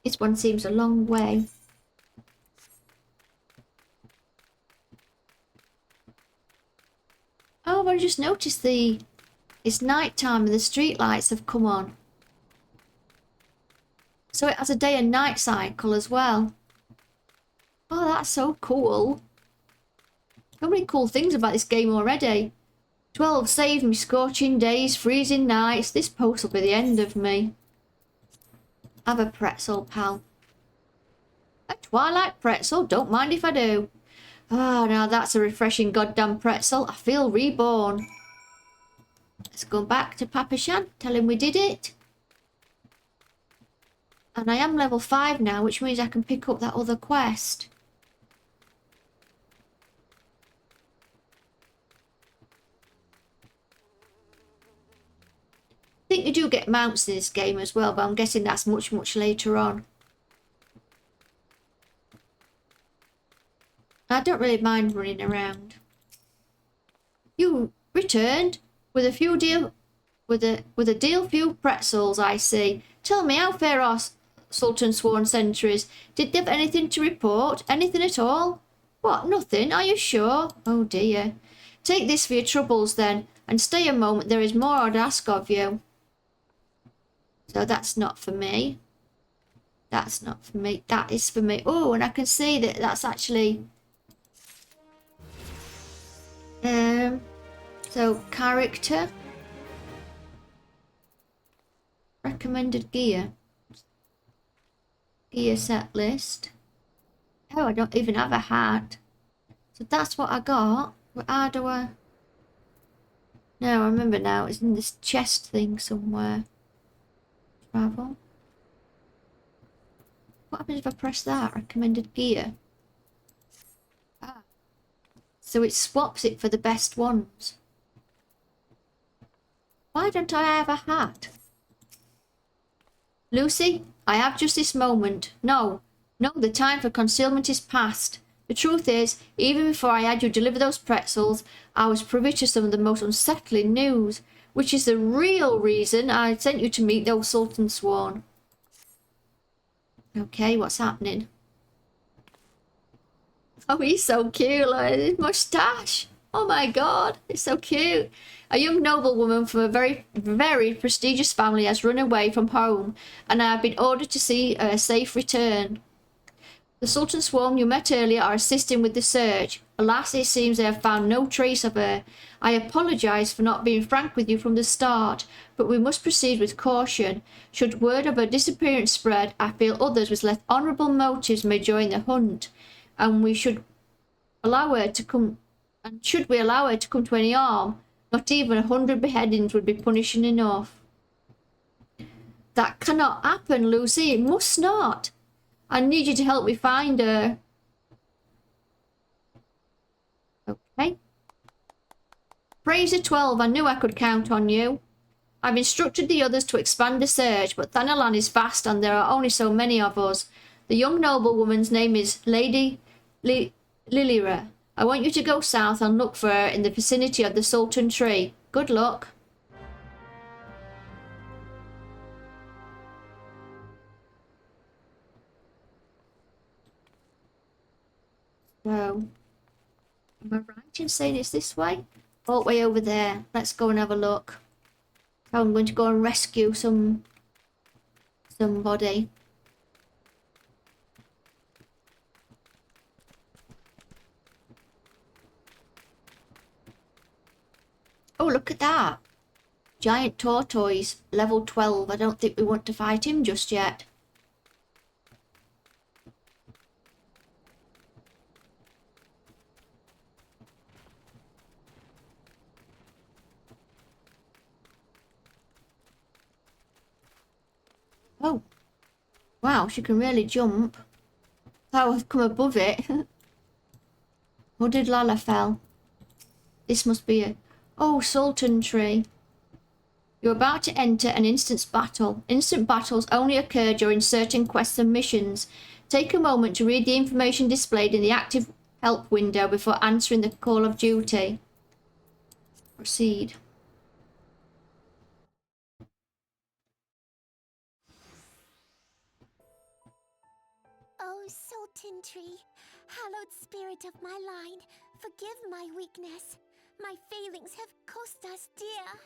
This one seems a long way. Oh, I just noticed it's night time and the street lights have come on. So it has a day and night cycle as well. Oh, that's so cool. So many cool things about this game already. 12 saved me scorching days, freezing nights. This post will be the end of me. Have a pretzel, pal. A Twilight pretzel? Don't mind if I do. Ah, now that's a refreshing goddamn pretzel. I feel reborn. Let's go back to Papa Shan. Tell him we did it. And I am level 5 now, which means I can pick up that other quest. I think you do get mounts in this game as well, but I'm guessing that's much, much later on. I don't really mind running around. You returned with a few deal with a deal few pretzels, I see. Tell me, how fair are Sultan Sworn sentries? Did they have anything to report? Anything at all? What, nothing? Are you sure? Oh dear. Take this for your troubles then, and stay a moment, there is more I'd ask of you. So that's not for me. That's not for me. That is for me. Oh, and I can see that that's actually... So, character. Recommended gear. Gear set list. Oh, I don't even have a hat. So that's what I got. But how do I... No, I remember now. It's in this chest thing somewhere. Travel. What happens if I press that? Recommended gear. Ah. So it swaps it for the best ones. Why don't I have a hat? Lucy, I have just this moment. No, the time for concealment is past. The truth is, even before I had you deliver those pretzels, I was privy to some of the most unsettling news, which is the real reason I sent you to meet those Sultan Sworn. Okay, what's happening? Oh, he's so cute, like his moustache. Oh my god, it's so cute. A young noblewoman from a very, very prestigious family has run away from home, and I have been ordered to see a safe return. The Sultan Swarm you met earlier are assisting with the search. Alas, it seems they have found no trace of her. I apologise for not being frank with you from the start, but we must proceed with caution. Should word of her disappearance spread, I feel others with less honourable motives may join the hunt, and we should allow her to come. And should we allow her to come to any harm, not even 100 beheadings would be punishing enough. That cannot happen, Lucy. It must not. I need you to help me find her. Okay. Fraser 12, I knew I could count on you. I've instructed the others to expand the search, but Thanalan is vast and there are only so many of us. The young noblewoman's name is Lady Lilira. I want you to go south and look for her in the vicinity of the Sultan Tree. Good luck. So, am I right in saying it's this way? All the way over there. Let's go and have a look. I'm going to go and rescue somebody. Oh, look at that. Giant tortoise, level 12. I don't think we want to fight him just yet. Wow, she can really jump. Oh, I've come above it. Hooded Lalafell. This must be a... Oh, Sultan Tree. You're about to enter an instant battle. Instant battles only occur during certain quests and missions. Take a moment to read the information displayed in the active help window before answering the call of duty. Proceed. Oh, Sultan Tree, hallowed spirit of my line, forgive my weakness. My failings have cost us dear.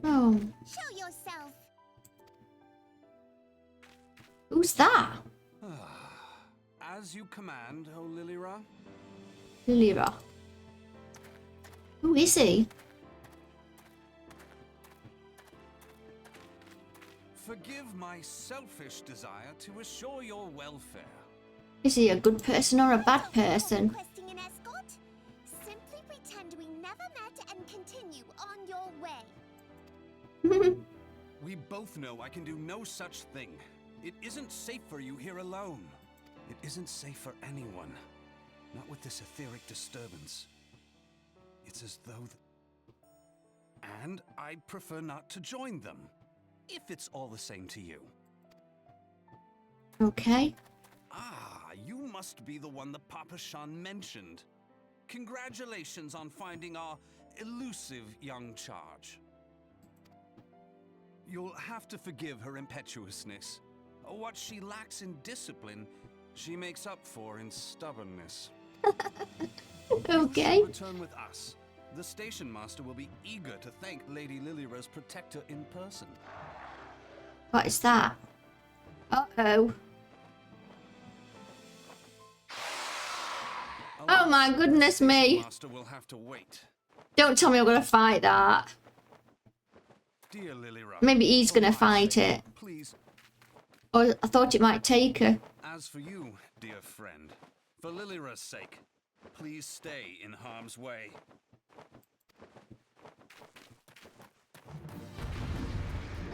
Oh. Show yourself. Who's that? As you command, O Lilira. Lilira. Who is he? Forgive my selfish desire to assure your welfare. Is he a good person or a bad person? Requesting an escort? Simply pretend we never met and continue on your way. We both know I can do no such thing. It isn't safe for you here alone. It isn't safe for anyone. Not with this etheric disturbance. It's as though... And I'd prefer not to join them. If it's all the same to you. Okay. Ah, you must be the one the Papa Shan mentioned. Congratulations on finding our elusive young charge. You'll have to forgive her impetuousness. What she lacks in discipline, she makes up for in stubbornness. Okay. You should return with us. The station master will be eager to thank Lady Lilira's protector in person. What is that? Uh-oh. Oh my goodness me. Master will have to wait. Don't tell me I'm gonna fight that. Dear Lilira, Maybe he's gonna fight it. Please. Or I thought it might take her. As for you, dear friend, for Lilira's sake, please stay in harm's way.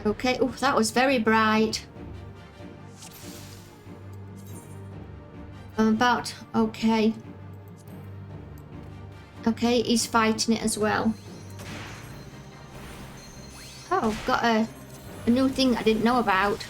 Okay. Oh, that was very bright. I'm about... Okay. Okay, he's fighting it as well. Oh, got a new thing I didn't know about.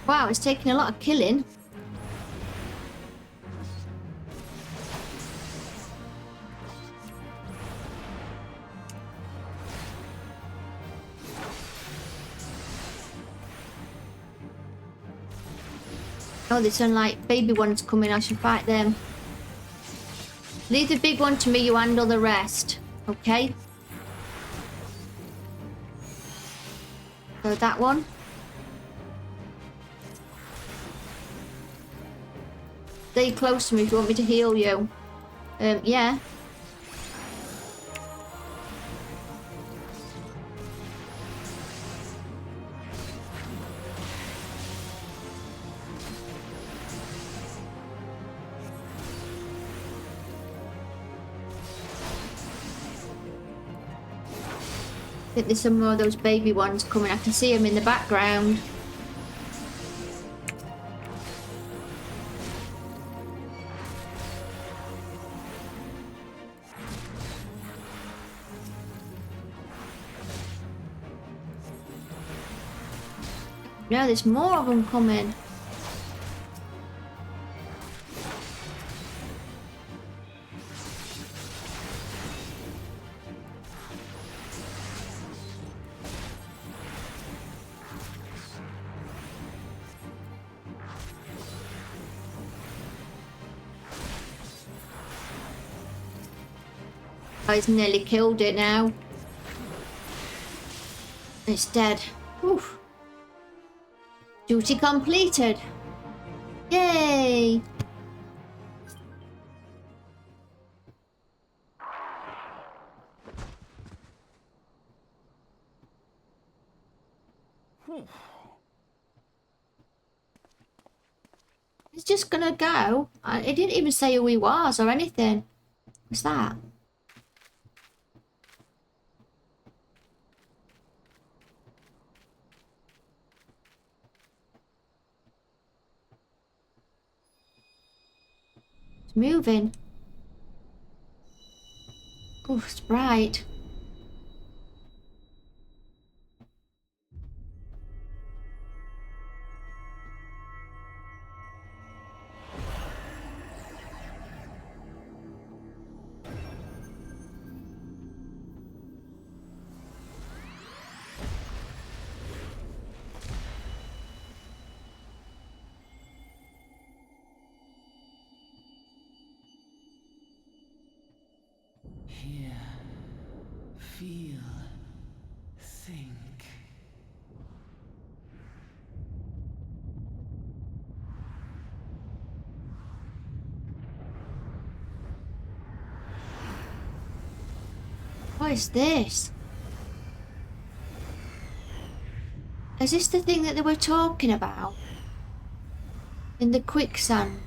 Wow, it's taking a lot of killing. Oh, there's some like baby ones coming. I should fight them. Leave the big one to me, you handle the rest. Okay? So that one. Stay close to me if you want me to heal you. Yeah. I think there's some more of those baby ones coming. I can see them in the background. Yeah, there's more of them coming. Oh, he's nearly killed it now. It's dead. Oof. Duty completed. Yay! He's just gonna go. He didn't even say who he was or anything. What's that? It's moving. Oh, it's bright. Hear, feel, think. What is this? Is this the thing that they were talking about? In the quicksand?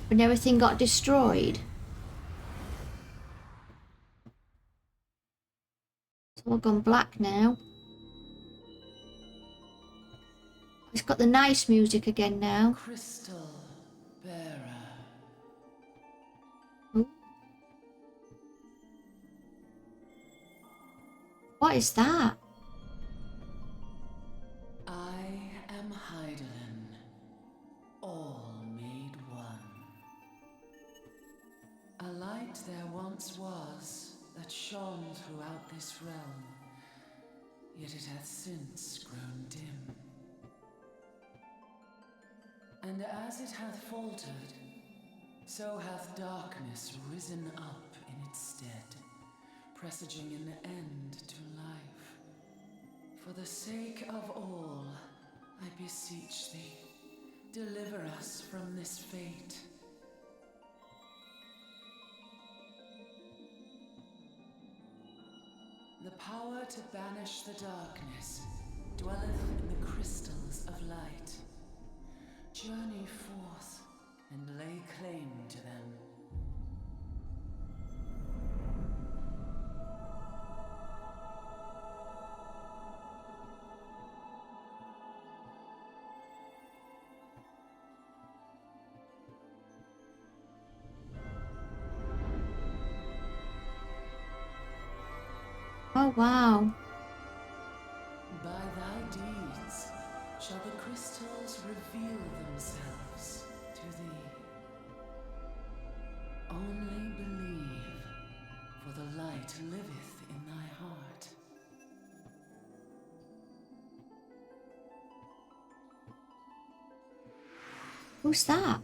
When everything got destroyed? It's all gone black now. It's got the nice music again now. Crystal bearer. Ooh. What is that? I am Heidelin, all made one. A light there once was that shone throughout this realm, yet it hath since grown dim. And as it hath faltered, so hath darkness risen up in its stead, presaging an end to life. For the sake of all, I beseech thee, deliver us from this fate. The power to banish the darkness dwelleth in the crystals of light. Journey forth and lay claim to them. Oh wow. By thy deeds shall the crystals reveal themselves to thee. Only believe, for the light liveth in thy heart. Who's that?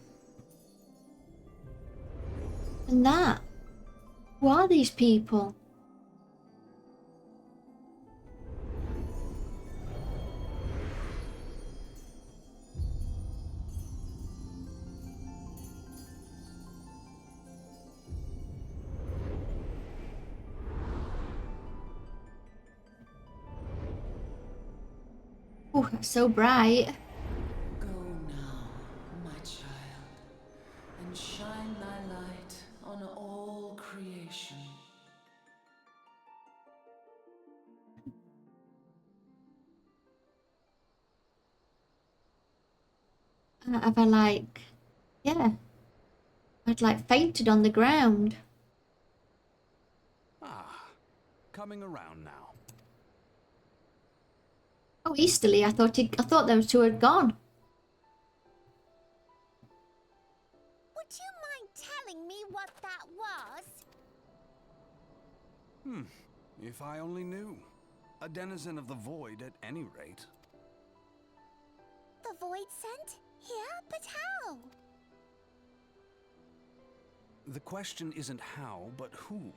And that? Who are these people? Oh, that's so bright. Go now, my child, and shine thy light on all creation. Have I like... Yeah. I'd like fainted on the ground. Ah, coming around now. Oh, Easterly, I thought those two had gone. Would you mind telling me what that was? If I only knew. A denizen of the void at any rate. The void sent? Here? But how? The question isn't how, but who.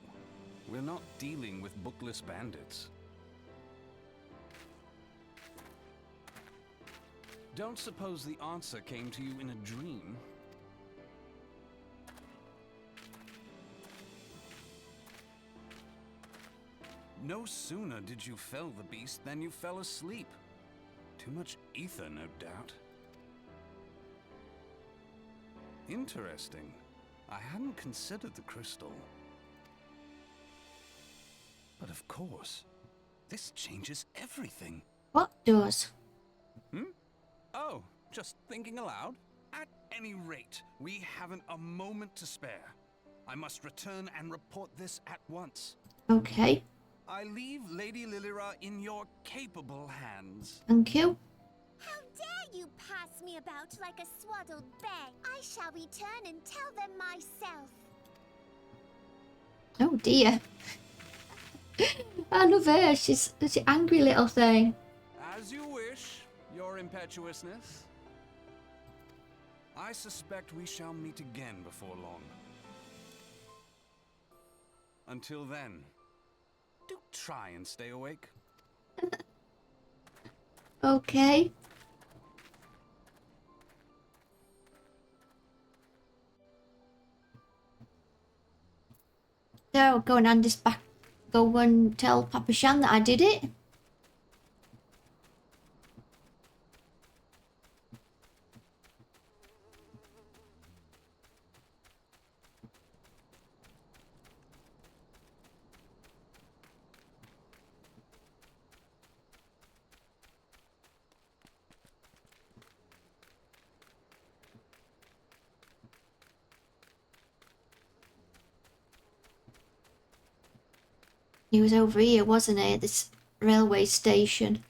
We're not dealing with bookless bandits. Don't suppose the answer came to you in a dream? No sooner did you fell the beast than you fell asleep. Too much ether, no doubt. Interesting. I hadn't considered the crystal. But of course, this changes everything. What does? Oh, just thinking aloud? At any rate, we haven't a moment to spare. I must return and report this at once. Okay. I leave Lady Lilira in your capable hands. Thank you. How dare you pass me about like a swaddled bear? I shall return and tell them myself. Oh dear. I love her. She's such an angry little thing. As you wish, your impetuousness. I suspect we shall meet again before long. Until then, do try and stay awake. Okay. So, go and hand this back. Go and tell Papa Shan that I did it. He was over here, wasn't he, at this railway station?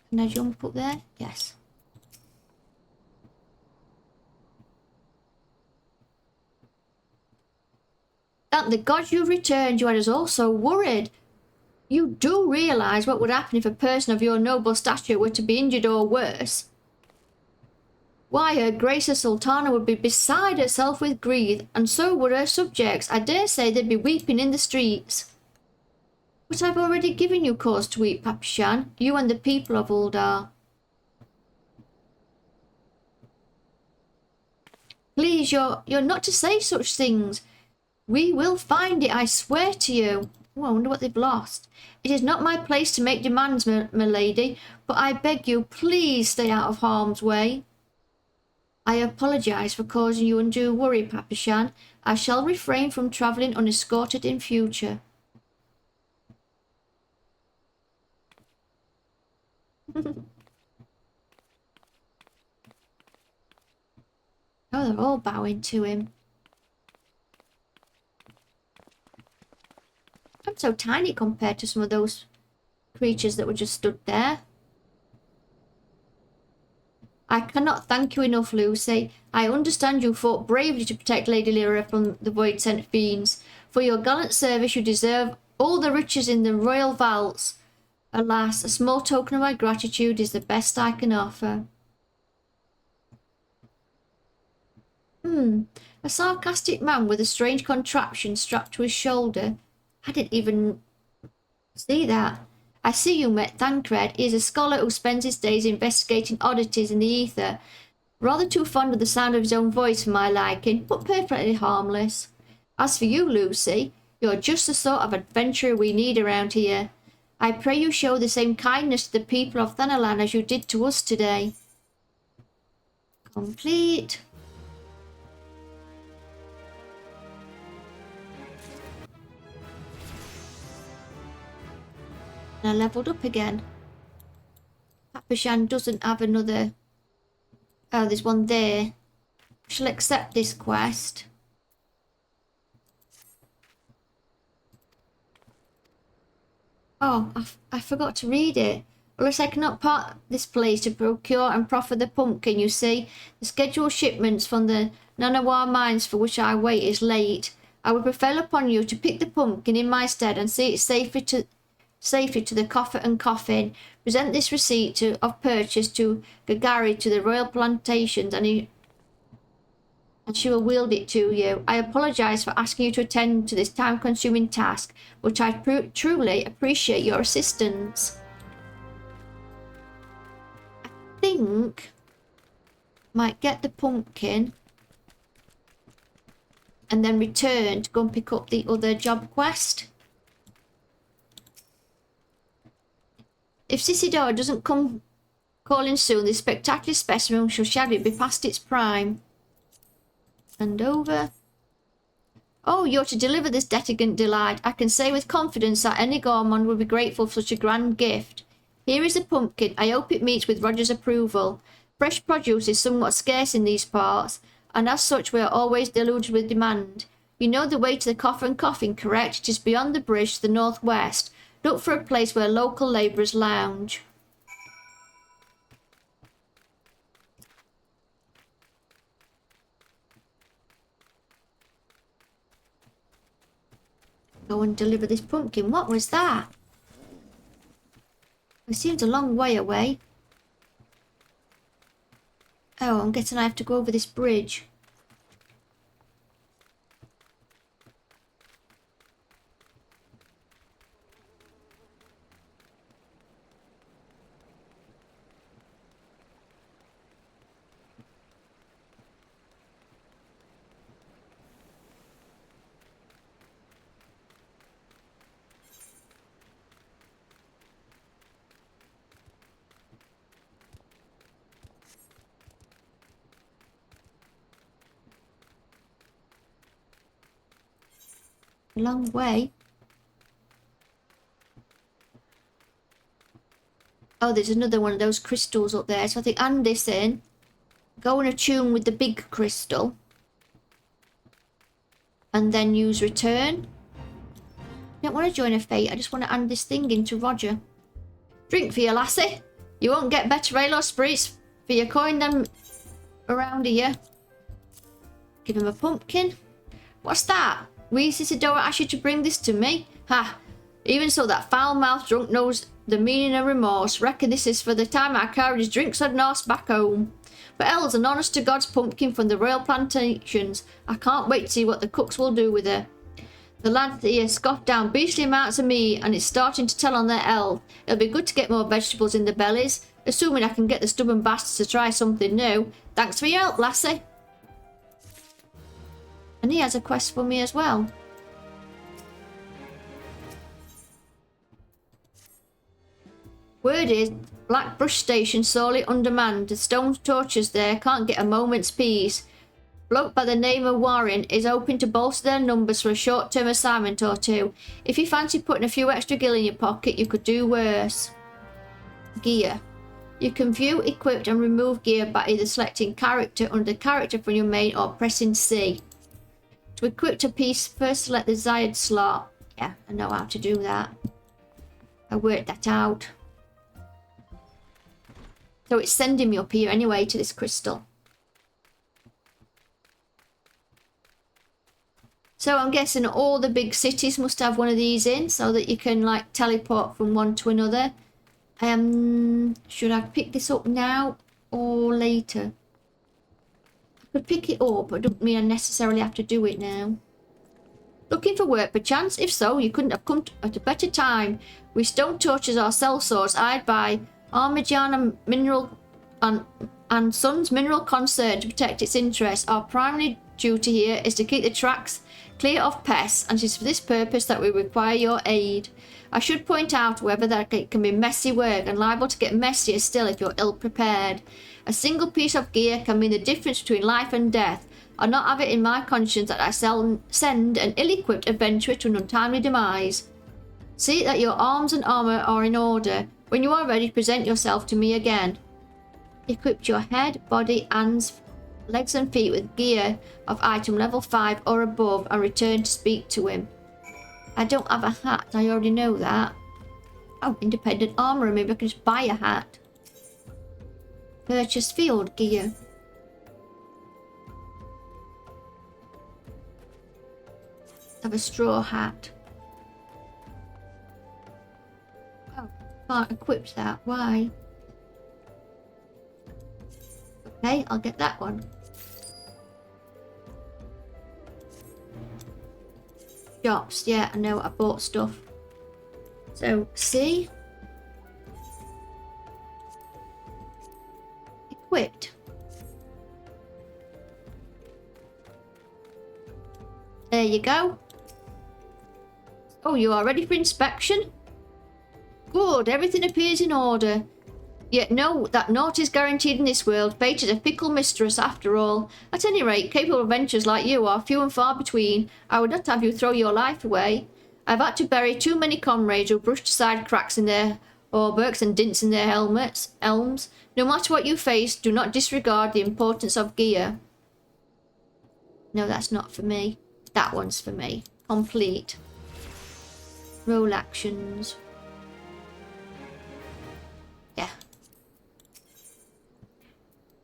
Can I jump up there? Yes. Thank the gods you returned. You had us all so worried. You do realise what would happen if a person of your noble stature were to be injured or worse? Why, Her Grace the Sultana would be beside herself with grief, and so would her subjects. I dare say they'd be weeping in the streets. But I've already given you cause to weep, Papa Shan, you and the people of Uldar. Please, you're not to say such things. We will find it, I swear to you. Oh, I wonder what they've lost. It is not my place to make demands, my lady, but I beg you, please stay out of harm's way. I apologise for causing you undue worry, Papa Shan. I shall refrain from travelling unescorted in future. Oh, they're all bowing to him. I'm so tiny compared to some of those creatures that were just stood there. I cannot thank you enough, Lucy. I understand you fought bravely to protect Lady Lyra from the void-sent fiends. For your gallant service you deserve all the riches in the royal vaults. Alas, a small token of my gratitude is the best I can offer. A sarcastic man with a strange contraption strapped to his shoulder. I didn't even see that. I see you met Thancred. He is a scholar who spends his days investigating oddities in the ether. Rather too fond of the sound of his own voice for my liking, but perfectly harmless. As for you, Lucy, you're just the sort of adventurer we need around here. I pray you show the same kindness to the people of Thanalan as you did to us today. Complete. And I levelled up again. Papa Shan doesn't have another... Oh, there's one there. I shall accept this quest. Oh, I forgot to read it. Unless I cannot part this place to procure and proffer the pumpkin, you see. The scheduled shipments from the Nanawar mines for which I wait is late. I would prevail upon you to pick the pumpkin in my stead and see it safely to safely to the coffer and coffin. Present this receipt of purchase to Gagari to the royal plantations, and she will wield it to you. I apologise for asking you to attend to this time-consuming task, but I truly appreciate your assistance. I think might get the pumpkin and then return to go and pick up the other job quest. If Isidora doesn't come calling soon, this spectacular specimen shall sadly be past its prime. And over. Oh, you're to deliver this decadent delight. I can say with confidence that any gourmand would be grateful for such a grand gift. Here is the pumpkin. I hope it meets with Roger's approval. Fresh produce is somewhat scarce in these parts, and as such we are always deluged with demand. You know the way to the coffer and coffin, correct? It is beyond the bridge to the northwest. Look for a place where local labourers lounge. Go and deliver this pumpkin. What was that? It seems a long way away. Oh, I'm guessing I have to go over this bridge. A long way. Oh, there's another one of those crystals up there. So I think hand this in. Go and attune with the big crystal. And then use return. I don't want to join a fate. I just want to hand this thing into Roger. Drink for you, lassie. You won't get better ale or spirits for your coin than around here. Give him a pumpkin. What's that? We, Isidora, asked you to bring this to me? Ha! Even so, that foul-mouthed drunk knows the meaning of remorse. Reckon this is for the time I carried his drinks and horse back home. But hell's an honest to God's pumpkin from the royal plantations. I can't wait to see what the cooks will do with her. The lads here scoffed down beastly amounts of meat, and it's starting to tell on their health. It'll be good to get more vegetables in their bellies, assuming I can get the stubborn bastards to try something new. Thanks for your help, lassie. And he has a quest for me as well. Word is, Blackbrush Station sorely undermanned. The stone torches there can't get a moment's peace. Bloke by the name of Warren is hoping to bolster their numbers for a short-term assignment or two. If you fancy putting a few extra gil in your pocket, you could do worse. Gear. You can view, equip and remove gear by either selecting character under character from your main or pressing C. To equip a piece, first select the desired slot. Yeah, I know how to do that. I worked that out. So it's sending me up here anyway to this crystal. So I'm guessing all the big cities must have one of these in so that you can like teleport from one to another. Should I pick this up now or later? I could pick it up, but it doesn't mean I necessarily have to do it now. Looking for work perchance? If so, you couldn't have come at a better time. With stone torches or sellswords, I'd buy Armagiana Mineral and Sons Mineral Concern to protect its interests. Our primary duty here is to keep the tracks clear of pests, and it is for this purpose that we require your aid. I should point out, however, that it can be messy work and liable to get messier still if you're ill prepared. A single piece of gear can mean the difference between life and death. I'll not have it in my conscience that I send an ill-equipped adventurer to an untimely demise. See that your arms and armour are in order. When you are ready, present yourself to me again. Equip your head, body, hands, legs and feet with gear of item level 5 or above and return to speak to him. I don't have a hat, I already know that. Oh, independent armour, maybe I can just buy a hat. Purchase field gear. Have a straw hat. Oh, can't equip that. Why? Okay, I'll get that one. Shops, yeah, I know, I bought stuff. So, see? Equipped. There you go. Oh, you are ready for inspection? Good, everything appears in order. Yet know that naught is guaranteed in this world. Fate is a fickle mistress after all. At any rate, capable adventurers like you are few and far between. I would not have you throw your life away. I've had to bury too many comrades who brushed aside cracks in their hauberks and dints in their helms. No matter what you face, do not disregard the importance of gear. No, that's not for me. That one's for me. Complete. Roll actions. Yeah.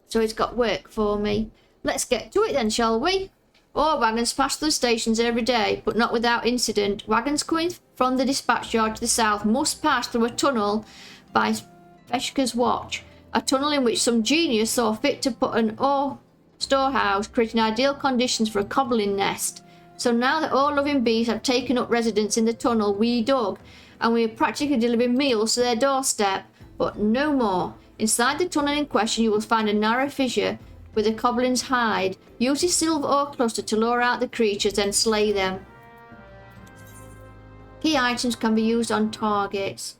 So it's got work for me. Let's get to it then, shall we? Ore wagons pass through the stations every day, but not without incident. Wagons coming from the dispatch yard to the south must pass through a tunnel by FFXIV's watch. A tunnel in which some genius saw fit to put an ore storehouse, creating ideal conditions for a goblin nest. So now that all loving bees have taken up residence in the tunnel we dug, and we are practically delivering meals to their doorstep, but no more. Inside the tunnel in question you will find a narrow fissure with a goblin's hide. Use this silver ore cluster to lure out the creatures, then slay them. Key items can be used on targets.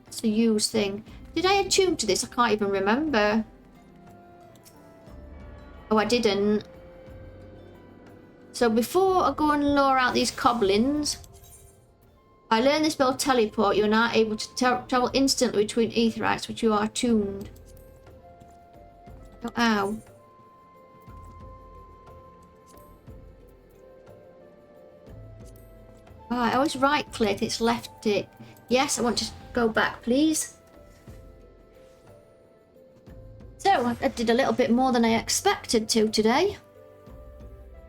It's a use thing. Did I attune to this? I can't even remember. Oh, I didn't. So before I go and lure out these goblins, I learned the spell teleport. You're now able to travel instantly between aetherytes, which you are attuned. Oh, ow. Oh, I always right click, it's left tick. Yes, I want to go back, please. So, I did a little bit more than I expected to today,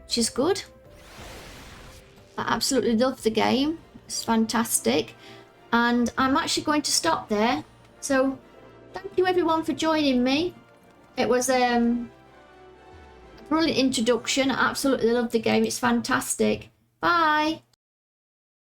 which is good. I absolutely love the game. It's fantastic. And I'm actually going to stop there. So, thank you everyone for joining me. It was a brilliant introduction. I absolutely love the game. It's fantastic. Bye.